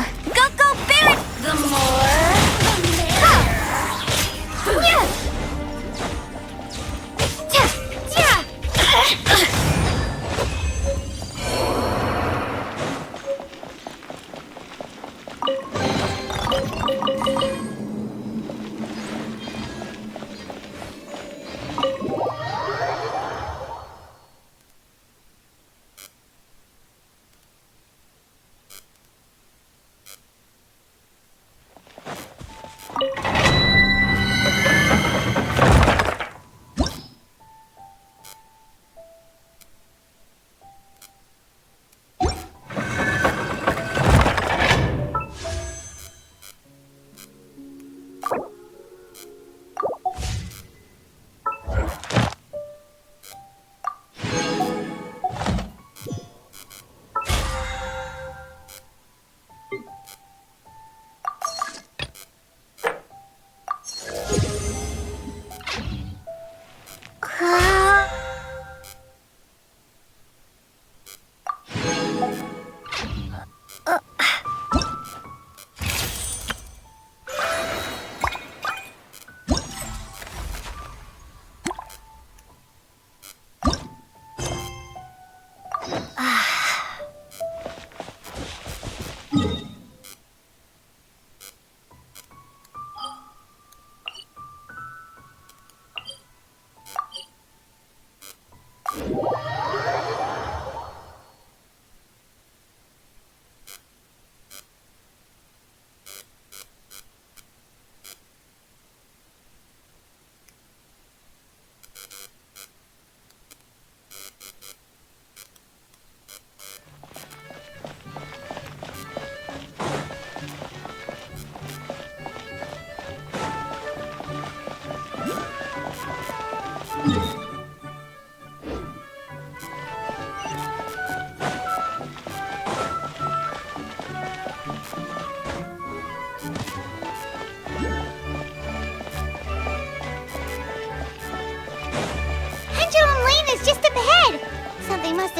Barret! The more, the merrier.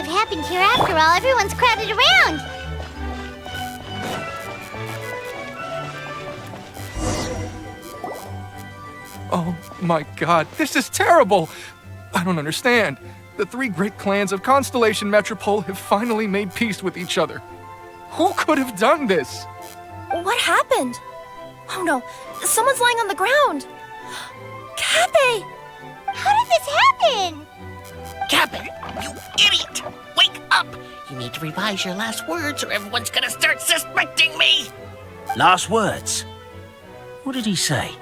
Happened here after all. Everyone's crowded around. Oh my god, this is terrible! I don't understand. The three great clans of Constellation Metropole have finally made peace with each other. Who could have done this? What happened? Oh no, someone's lying on the ground. Cappy! How did this happen? Cappy, you idiot! Wake up! You need to revise your last words or everyone's gonna start suspecting me! Last words? What did he say?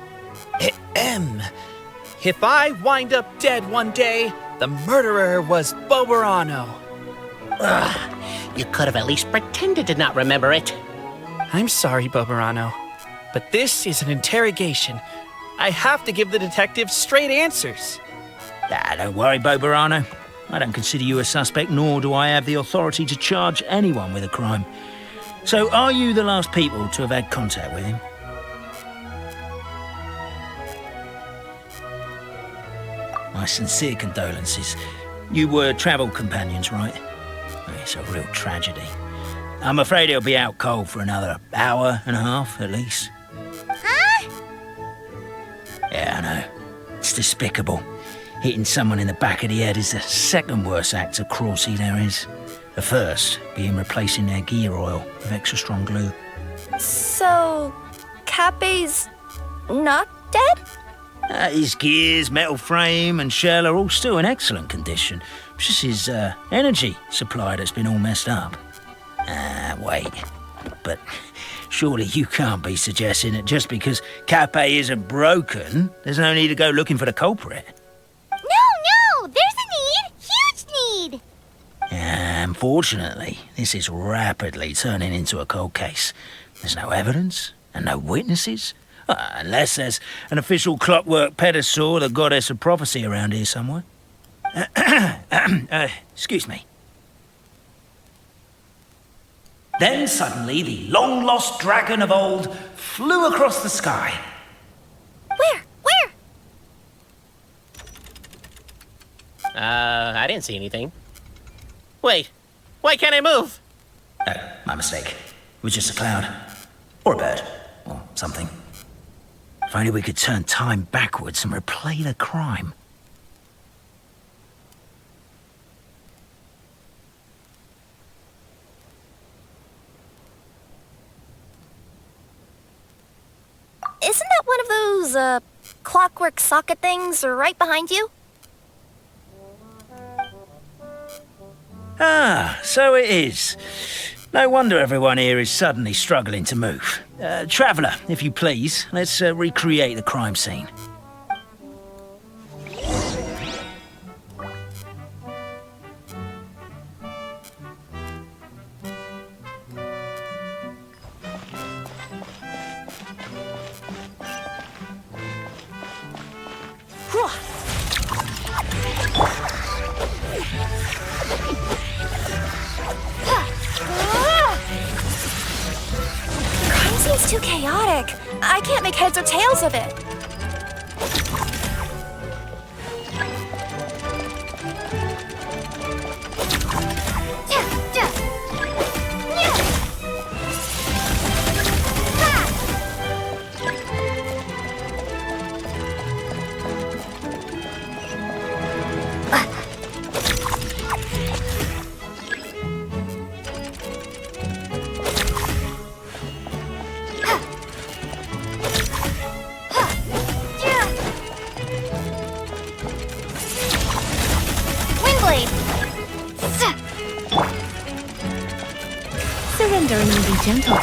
If I wind up dead one day, the murderer was Boberano. Ugh, you could have at least pretended to not remember it. I'm sorry, Boberano, but this is an interrogation. I have to give the detective straight answers. Don't worry, Boberano. I don't consider you a suspect, nor do I have the authority to charge anyone with a crime. So, are you the last people to have had contact with him? My sincere condolences. You were travel companions, right? It's a real tragedy. I'm afraid he'll be out cold for another hour and a half, at least. Huh? Yeah, I know. It's despicable. Hitting someone in the back of the head is the second worst act of cruelty there is. The first being replacing their gear oil with extra strong glue. So, Cappy's not dead? His gears, metal frame and shell are all still in excellent condition. It's just his energy supply that's been all messed up. Wait. But surely you can't be suggesting that just because Cappy isn't broken, there's no need to go looking for the culprit. No! There's a need! Huge need! Unfortunately, this is rapidly turning into a cold case. There's no evidence and no witnesses. Unless there's an official clockwork pedestal, the goddess of prophecy around here somewhere. Excuse me. Then suddenly the long-lost dragon of old flew across the sky. Where? I didn't see anything. Wait, why can't I move? Oh, my mistake. was just a cloud. Or a bird. Or something. If only we could turn time backwards and replay the crime. Isn't that one of those, clockwork socket things right behind you? Ah, so it is. No wonder everyone here is suddenly struggling to move. Traveller, if you please, let's recreate the crime scene. Crime seems too chaotic. I can't make heads or tails of it. Surrender and be gentle.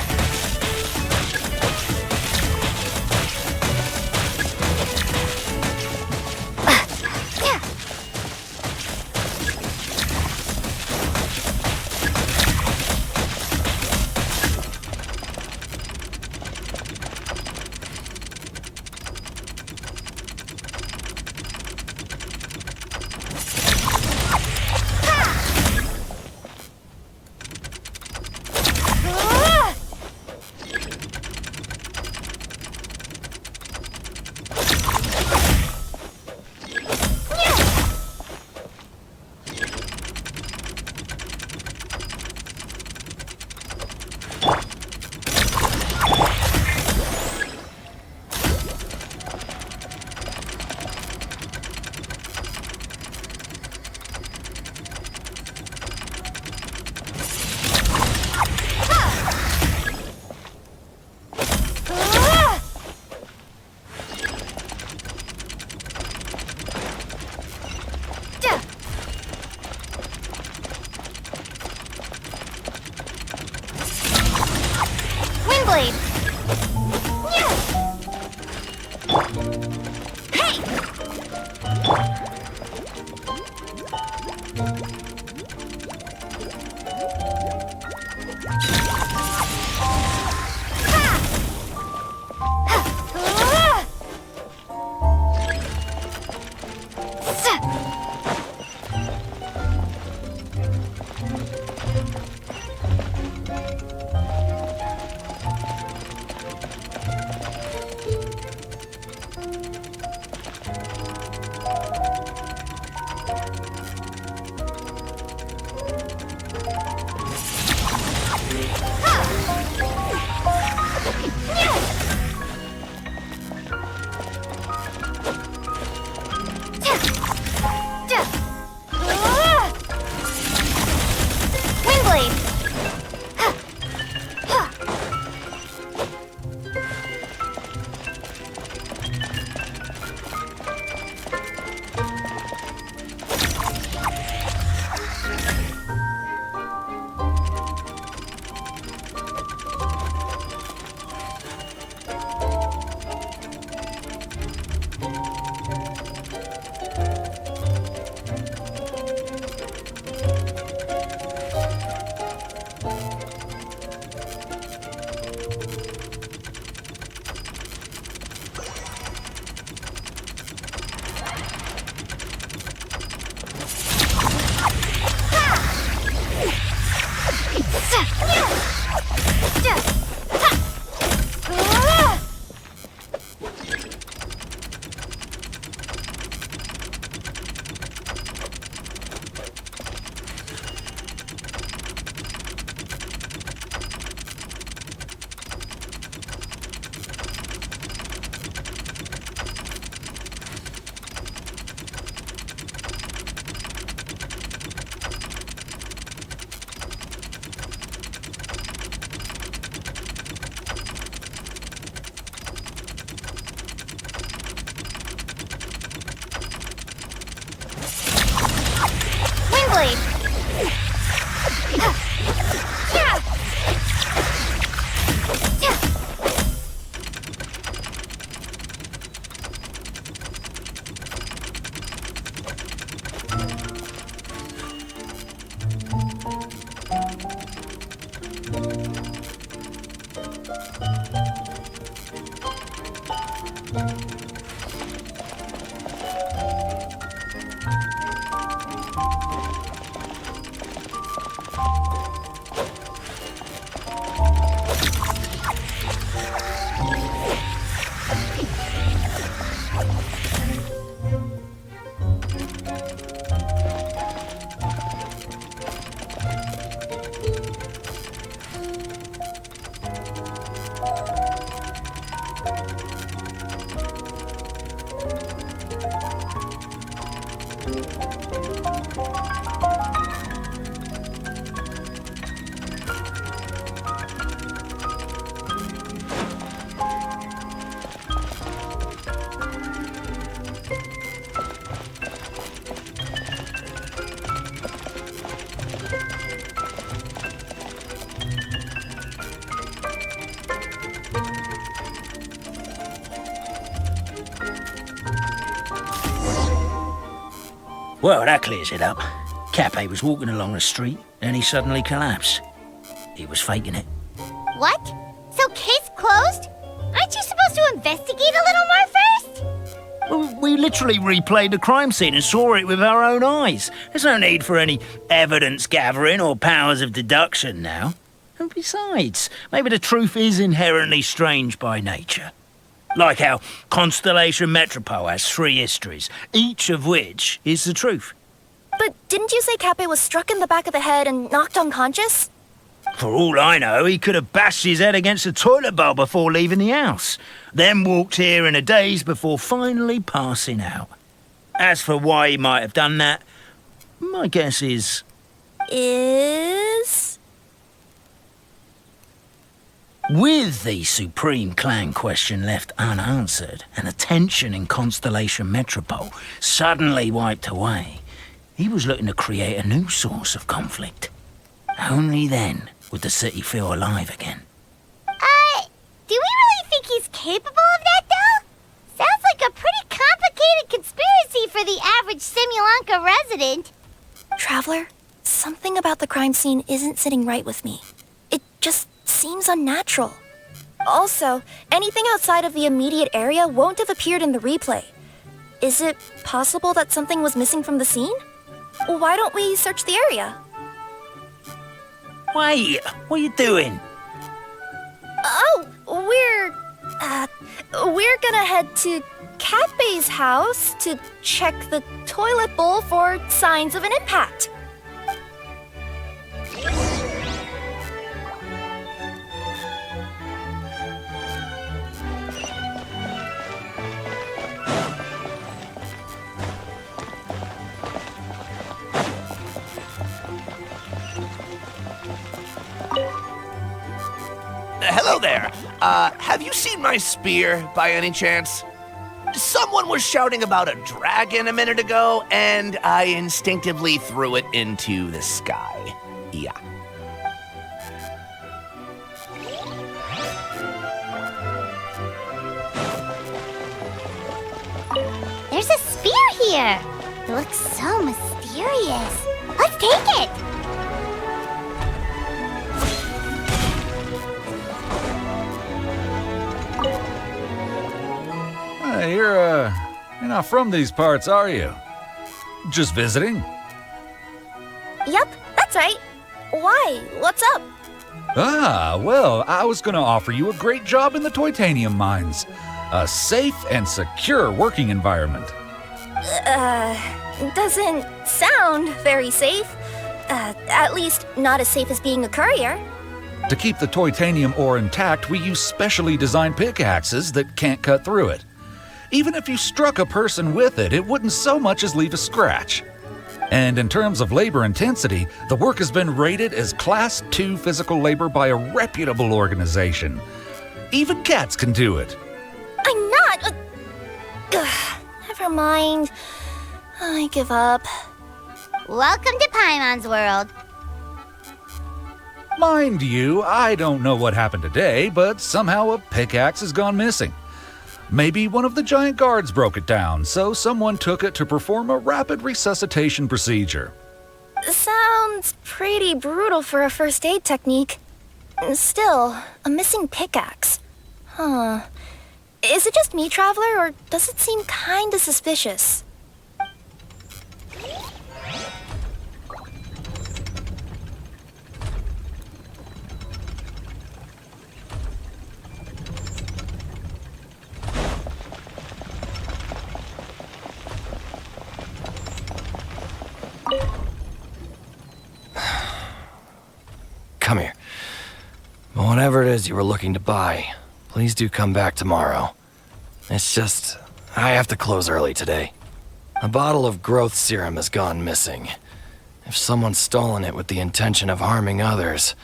Well, that clears it up. Cappe was walking along the street, and he suddenly collapsed. He was faking it. What? So case closed? Aren't you supposed to investigate a little more first? Well, we literally replayed the crime scene and saw it with our own eyes. There's no need for any evidence gathering or powers of deduction now. And besides, maybe the truth is inherently strange by nature. Like how Constellation Metropole has 3 histories, each of which is the truth. But didn't you say Cappe was struck in the back of the head and knocked unconscious? For all I know, he could have bashed his head against the toilet bowl before leaving the house, then walked here in a daze before finally passing out. As for why he might have done that, my guess is... With the Supreme Clan question left unanswered and the tension in Constellation Metropole suddenly wiped away, he was looking to create a new source of conflict. Only then would the city feel alive again. Do we really think he's capable of that, though? Sounds like a pretty complicated conspiracy for the average Simulanka resident. Traveler, something about the crime scene isn't sitting right with me. It just seems unnatural. Also, anything outside of the immediate area won't have appeared in the replay. Is it possible that something was missing from the scene? Why don't we search the area? Wait, what are you doing? Oh, we're gonna head to Cappe's house to check the toilet bowl for signs of an impact. Hello there. Have you seen my spear by any chance? Someone was shouting about a dragon a minute ago, and I instinctively threw it into the sky. Yeah. There's a spear here. It looks so mysterious. Let's take it. Hey, you're not from these parts, are you? Just visiting? Yep, that's right. Why? What's up? Ah, well, I was gonna offer you a great job in the Titanium mines. A safe and secure working environment. Doesn't sound very safe. At least not as safe as being a courier. To keep the Titanium ore intact, we use specially designed pickaxes that can't cut through it. Even if you struck a person with it, it wouldn't so much as leave a scratch. And in terms of labor intensity, the work has been rated as Class 2 physical labor by a reputable organization. Even cats can do it. I'm not... never mind. I give up. Welcome to Paimon's world. Mind you, I don't know what happened today, but somehow a pickaxe has gone missing. Maybe one of the giant guards broke it down, so someone took it to perform a rapid resuscitation procedure. Sounds pretty brutal for a first aid technique. Still, a missing pickaxe. Huh. Is it just me, Traveler, or does it seem kinda suspicious? Come here. Whatever it is you were looking to buy, please do come back tomorrow. It's just, I have to close early today. A bottle of growth serum has gone missing. If someone's stolen it with the intention of harming others,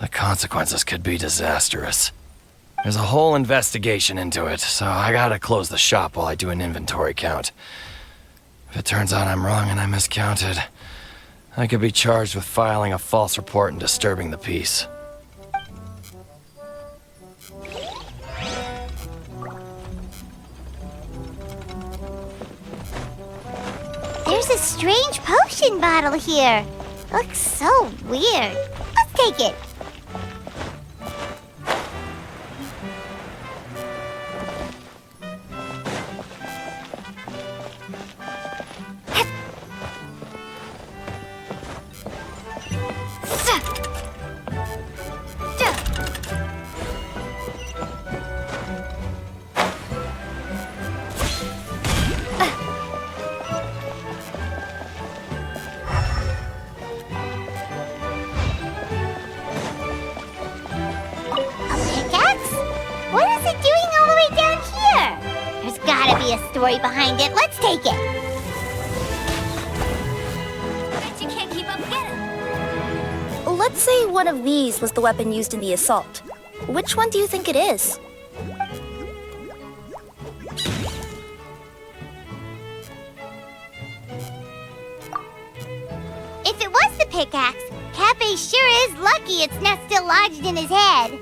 the consequences could be disastrous. There's a whole investigation into it, so I gotta close the shop while I do an inventory count. If it turns out I'm wrong and I miscounted, I could be charged with filing a false report and disturbing the peace. There's a strange potion bottle here. Looks so weird. Let's take it. Story behind it. Let's take it. Bet you can't keep up. Get it. Let's say one of these was the weapon used in the assault. Which one do you think it is? If it was the pickaxe, Cafe sure is lucky it's not still lodged in his head.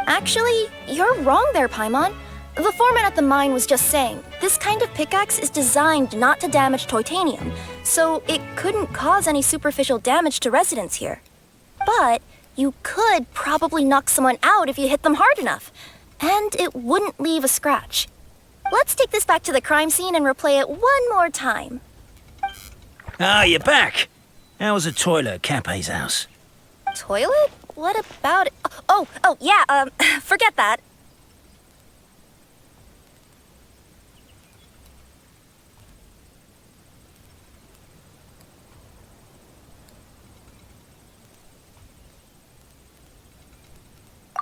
Actually, you're wrong there, Paimon. The foreman at the mine was just saying, this kind of pickaxe is designed not to damage titanium, so it couldn't cause any superficial damage to residents here. But you could probably knock someone out if you hit them hard enough, and it wouldn't leave a scratch. Let's take this back to the crime scene and replay it one more time. Ah, you're back. How was the toilet at Cape's house? Toilet? What about it? Oh, yeah, forget that.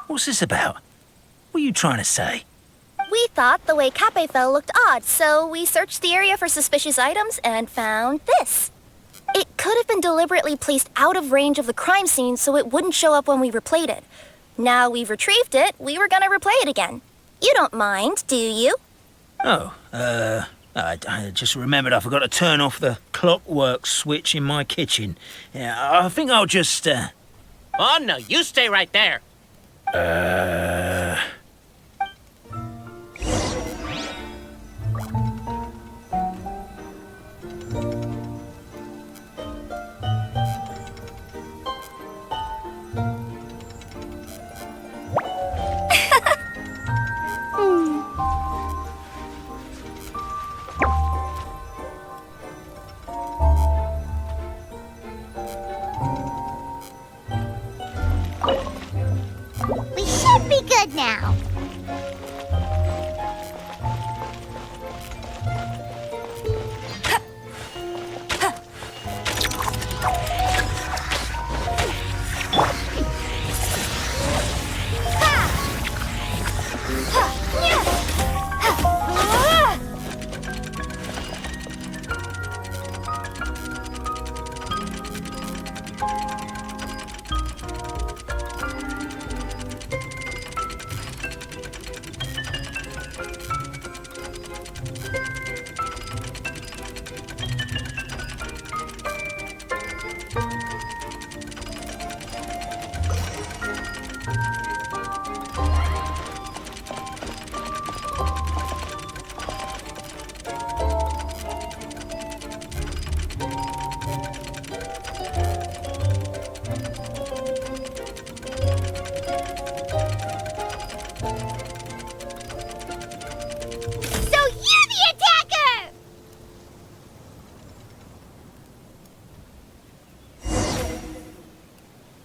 What's this about? What are you trying to say? We thought the way Cape fell looked odd, so we searched the area for suspicious items and found this. It could have been deliberately placed out of range of the crime scene so it wouldn't show up when we replayed it. Now we've retrieved it, we were gonna replay it again. You don't mind, do you? Oh, I just remembered I forgot to turn off the clockwork switch in my kitchen. Yeah, I think I'll just, Oh, no, you stay right there. We should be good now.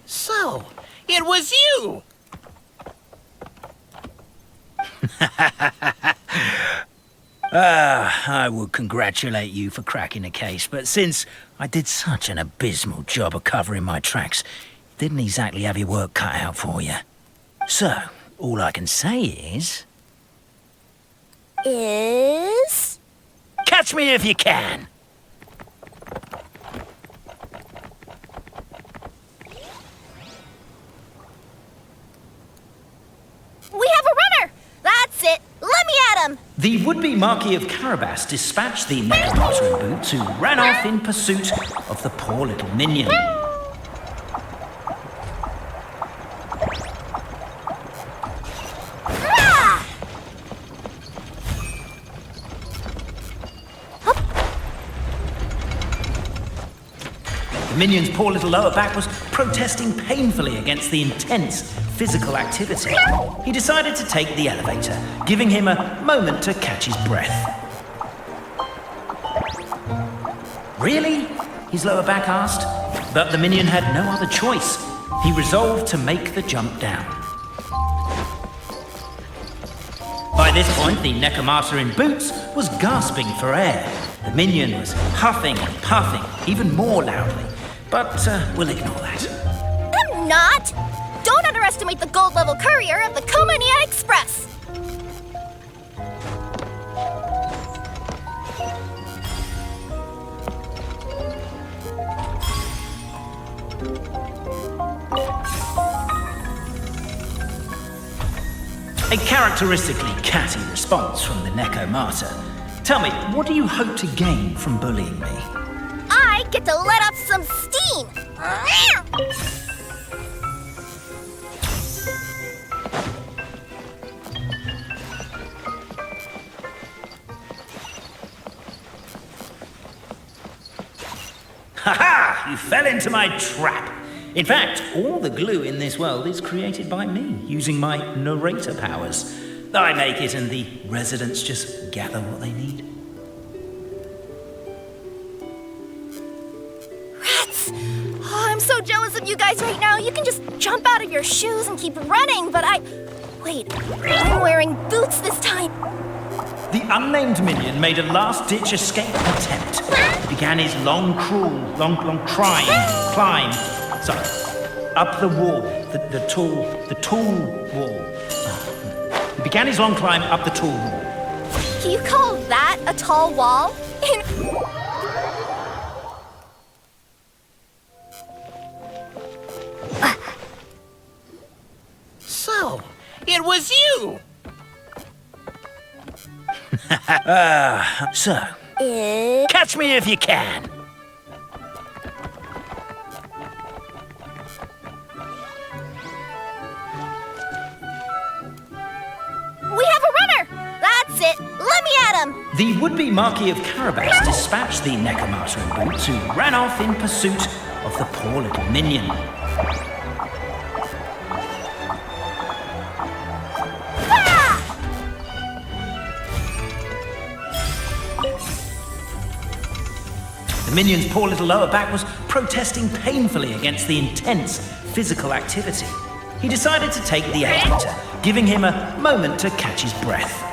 So, it was you! I would congratulate you for cracking the case, but since I did such an abysmal job of covering my tracks, didn't exactly have your work cut out for you. So, all I can say is... Is... Catch me if you can! We have a runner! That's it! Let me at him! The would-be Marquis of Carabas dispatched the Necromancer in boots, who ran off in pursuit of the poor little minion. The minion's poor little lower back was protesting painfully against the intense physical activity. He decided to take the elevator, giving him a moment to catch his breath. Really? His lower back asked. But the minion had no other choice. He resolved to make the jump down. By this point, the Necromancer in boots was gasping for air. The minion was huffing and puffing, even more loudly. But we'll ignore that. I'm not! Don't underestimate the gold-level courier of the Komania Express! A characteristically catty response from the Necromancer. Tell me, what do you hope to gain from bullying me? I get to let off some steam! Ha-ha! You fell into my trap! In fact, all the glue in this world is created by me, using my narrator powers. I make it and the residents just gather what they need. Rats! Oh, I'm so jealous of you guys right now. You can just jump out of your shoes and keep running, but Wait, I'm wearing boots this time. The unnamed minion made a last-ditch escape attempt. He began his long climb. Sorry, up the wall, the tall wall. He began his long climb up the tall wall. Can you call that a tall wall? So, it was you! So, catch me if you can! We have a runner! That's it! Let me at him! The would-be Marquis of Carabas dispatched the Necromancer in boots, who ran off in pursuit of the poor little minion. The minion's poor little lower back was protesting painfully against the intense physical activity. He decided to take the elevator, giving him a moment to catch his breath.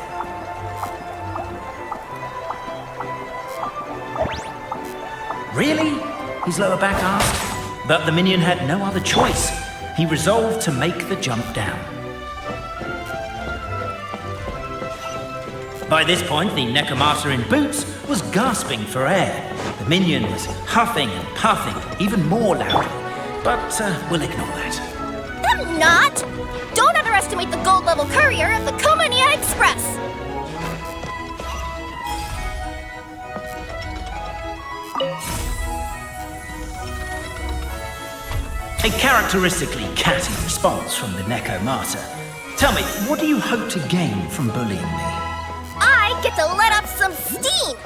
Really? His lower back asked. But the minion had no other choice. He resolved to make the jump down. By this point, the Necromancer in boots was gasping for air. The minion was huffing and puffing, even more loudly. But we'll ignore that. I'm not! Don't underestimate the gold-level courier of the Komania Express! A characteristically catty response from the Necromancer. Tell me, what do you hope to gain from bullying me? I get to let off some steam!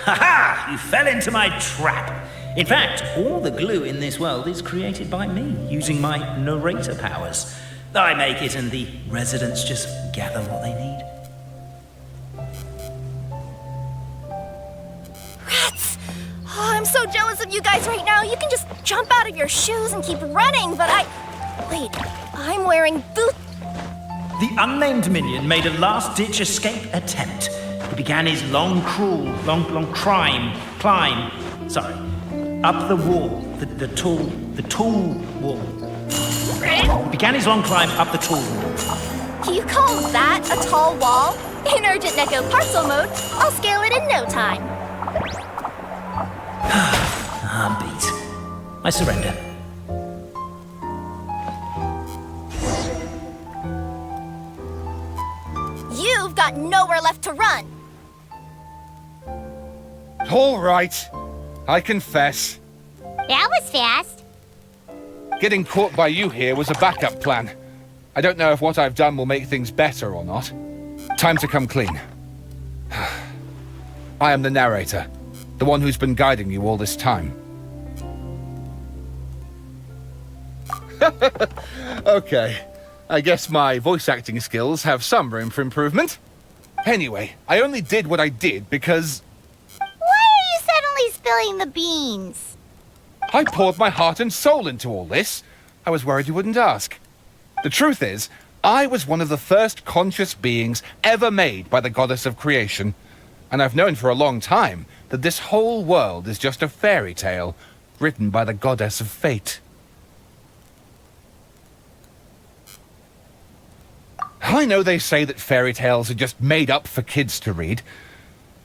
Ha-ha! You fell into my trap! In fact, all the glue in this world is created by me, using my narrator powers. I make it and the residents just gather what they need. Rats! Oh, I'm so jealous of you guys right now. You can just jump out of your shoes and keep running, but Wait, I'm wearing boots. The unnamed minion made a last-ditch escape attempt. He began his long climb. Sorry, up the wall, the tall wall. began his long climb up the tall wall. You call that a tall wall? In urgent Neko parcel mode, I'll scale it in no time. Beat. I surrender. You've got nowhere left to run. All right. I confess. That was fast. Getting caught by you here was a backup plan. I don't know if what I've done will make things better or not. Time to come clean. I am the narrator, the one who's been guiding you all this time. Okay, I guess my voice acting skills have some room for improvement. Anyway, I only did what I did because... Why are you suddenly spilling the beans? I poured my heart and soul into all this. I was worried you wouldn't ask. The truth is, I was one of the first conscious beings ever made by the goddess of creation. And I've known for a long time that this whole world is just a fairy tale written by the goddess of fate. I know they say that fairy tales are just made up for kids to read,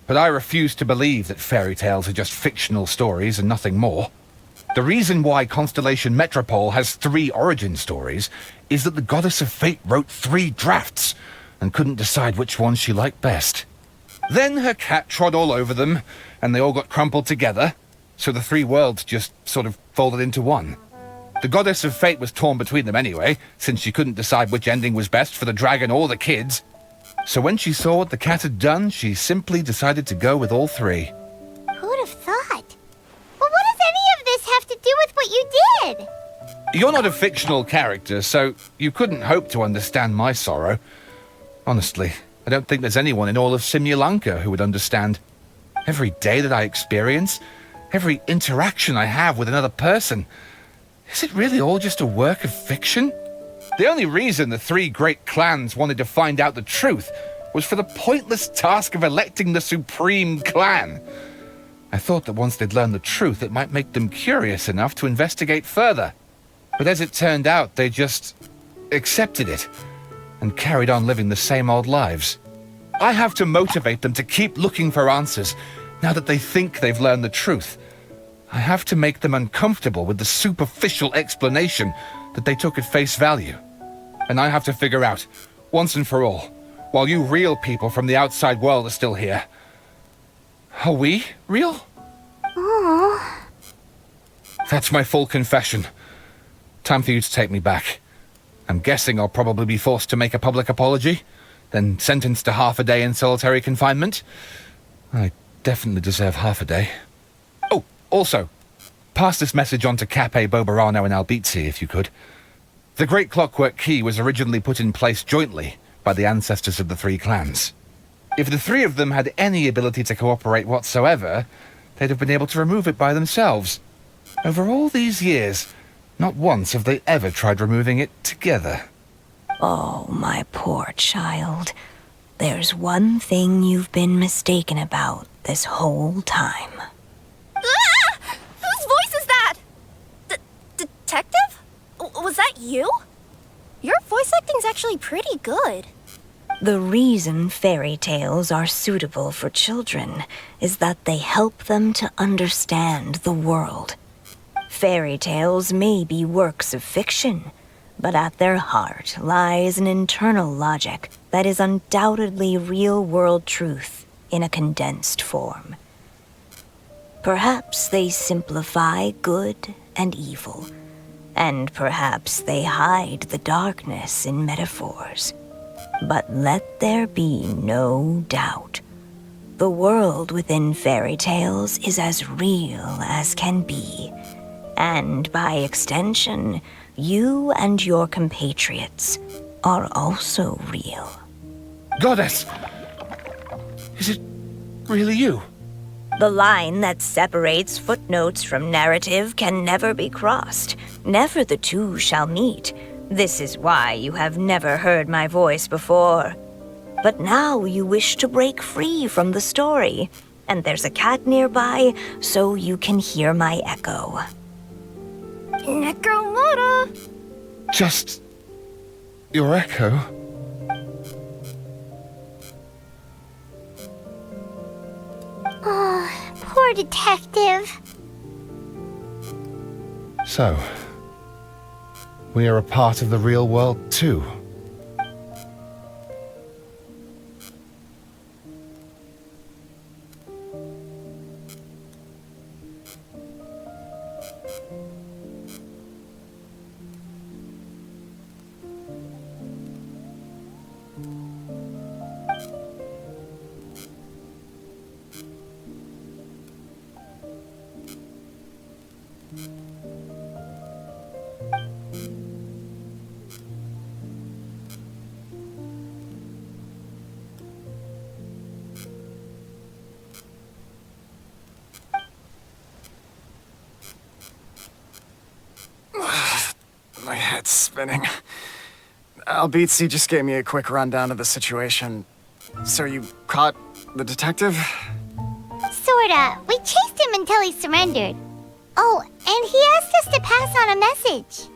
but I refuse to believe that fairy tales are just fictional stories and nothing more. The reason why Constellation Metropole has 3 origin stories is that the Goddess of Fate wrote 3 drafts and couldn't decide which one she liked best. Then her cat trod all over them, and they all got crumpled together, so the 3 worlds just sort of folded into one. The Goddess of Fate was torn between them anyway, since she couldn't decide which ending was best for the dragon or the kids. So when she saw what the cat had done, she simply decided to go with all 3. Who'd have thought? But what does any of this have to do with what you did? You're not a fictional character, so you couldn't hope to understand my sorrow. Honestly, I don't think there's anyone in all of Simulanka who would understand. Every day that I experience, every interaction I have with another person, is it really all just a work of fiction? The only reason the 3 great clans wanted to find out the truth was for the pointless task of electing the supreme clan. I thought that once they'd learned the truth, it might make them curious enough to investigate further. But as it turned out, they just accepted it and carried on living the same old lives. I have to motivate them to keep looking for answers now that they think they've learned the truth. I have to make them uncomfortable with the superficial explanation that they took at face value. And I have to figure out, once and for all, while you real people from the outside world are still here, are we real? Aww. That's my full confession. Time for you to take me back. I'm guessing I'll probably be forced to make a public apology, then sentenced to half a day in solitary confinement. I definitely deserve half a day. Oh, also, pass this message on to Cape, Bobarano, and Albizzi, if you could. The Great Clockwork Key was originally put in place jointly by the ancestors of the 3 clans. If the 3 of them had any ability to cooperate whatsoever, they'd have been able to remove it by themselves. Over all these years, not once have they ever tried removing it together. Oh, my poor child. There's one thing you've been mistaken about this whole time. Ah! Whose voice is that? Detective? Was that you? Your voice acting's actually pretty good. The reason fairy tales are suitable for children is that they help them to understand the world. Fairy tales may be works of fiction, but at their heart lies an internal logic that is undoubtedly real-world truth in a condensed form. Perhaps they simplify good and evil, and perhaps they hide the darkness in metaphors. But let there be no doubt. The world within fairy tales is as real as can be. And by extension, you and your compatriots are also real. Goddess! Is it really you? The line that separates footnotes from narrative can never be crossed. Never the two shall meet. This is why you have never heard my voice before. But now you wish to break free from the story, and there's a cat nearby, so you can hear my echo. Necromora! just your echo. Oh, poor detective. So, we are a part of the real world too. My head's spinning. Albizzi just gave me a quick rundown of the situation. So you caught the detective? Sorta. We chased him until he surrendered. Oh, and he asked us to pass on a message.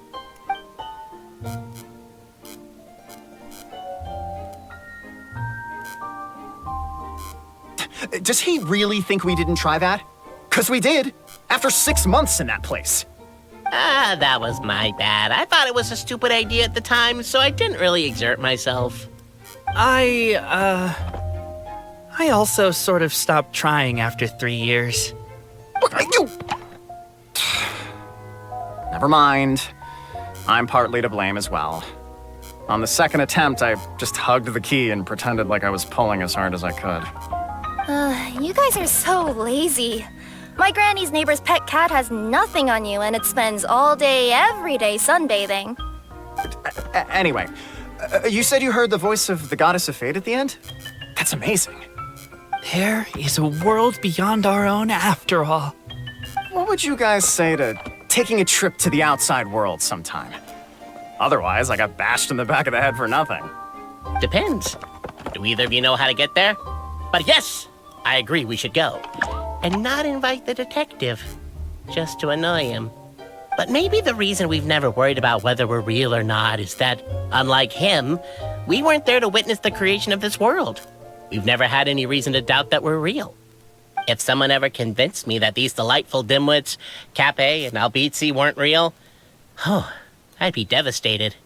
Does he really think we didn't try that? 'Cause we did, after 6 months in that place. Ah, that was my bad. I thought it was a stupid idea at the time, so I didn't really exert myself. I also sort of stopped trying after 3 years. Never mind. I'm partly to blame as well. On the second attempt, I just hugged the key and pretended like I was pulling as hard as I could. You guys are so lazy. My granny's neighbor's pet cat has nothing on you, and it spends all day, every day sunbathing. Anyway, you said you heard the voice of the goddess of fate at the end? That's amazing. There is a world beyond our own after all. What would you guys say to taking a trip to the outside world sometime? Otherwise, I got bashed in the back of the head for nothing. Depends. Do either of you know how to get there? But yes, I agree we should go. And not invite the detective, just to annoy him. But maybe the reason we've never worried about whether we're real or not is that, unlike him, we weren't there to witness the creation of this world. We've never had any reason to doubt that we're real. If someone ever convinced me that these delightful dimwits, Cape and Albizzi, weren't real, I'd be devastated.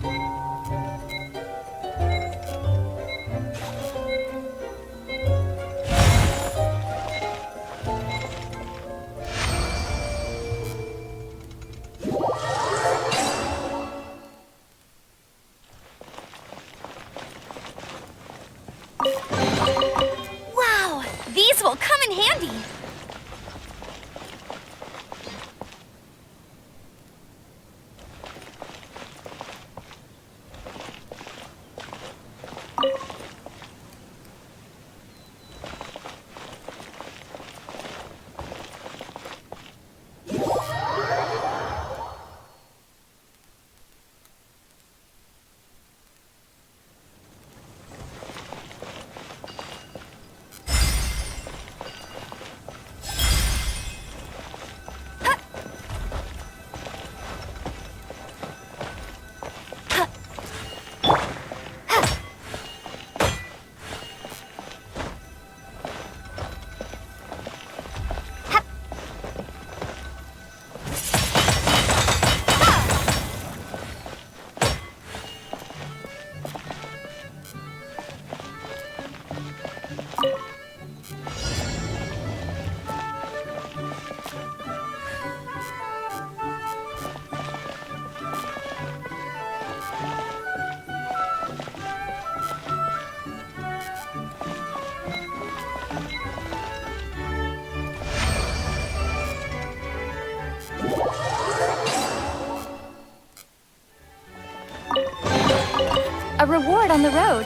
Wow, these will come in handy. A reward on the road.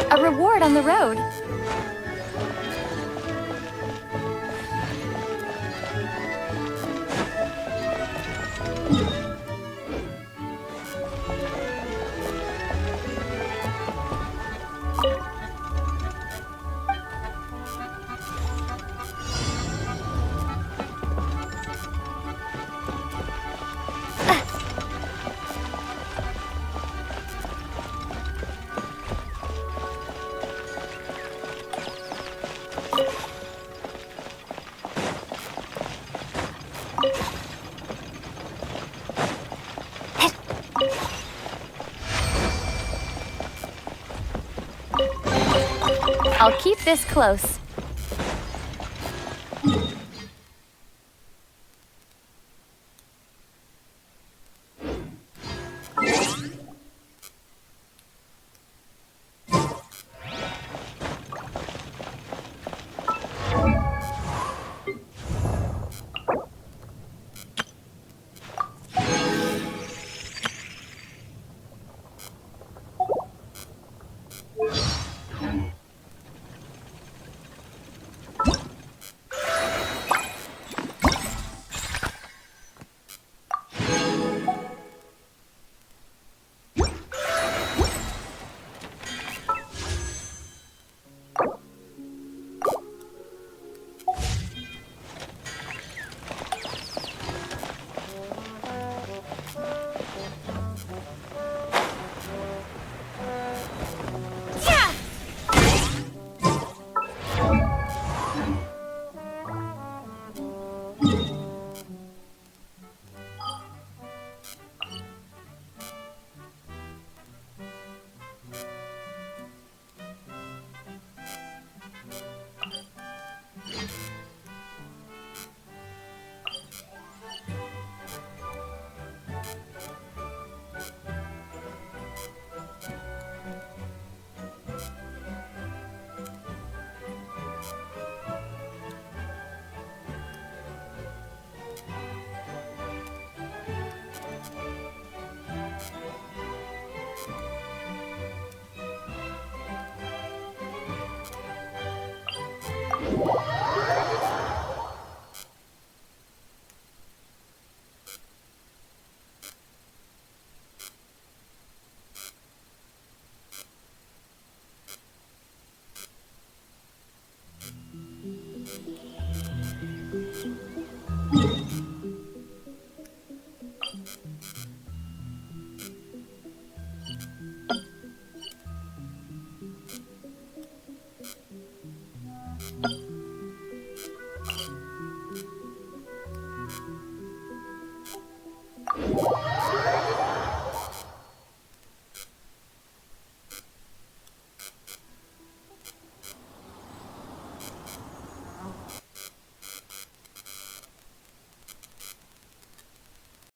A reward on the road. I'll keep this close.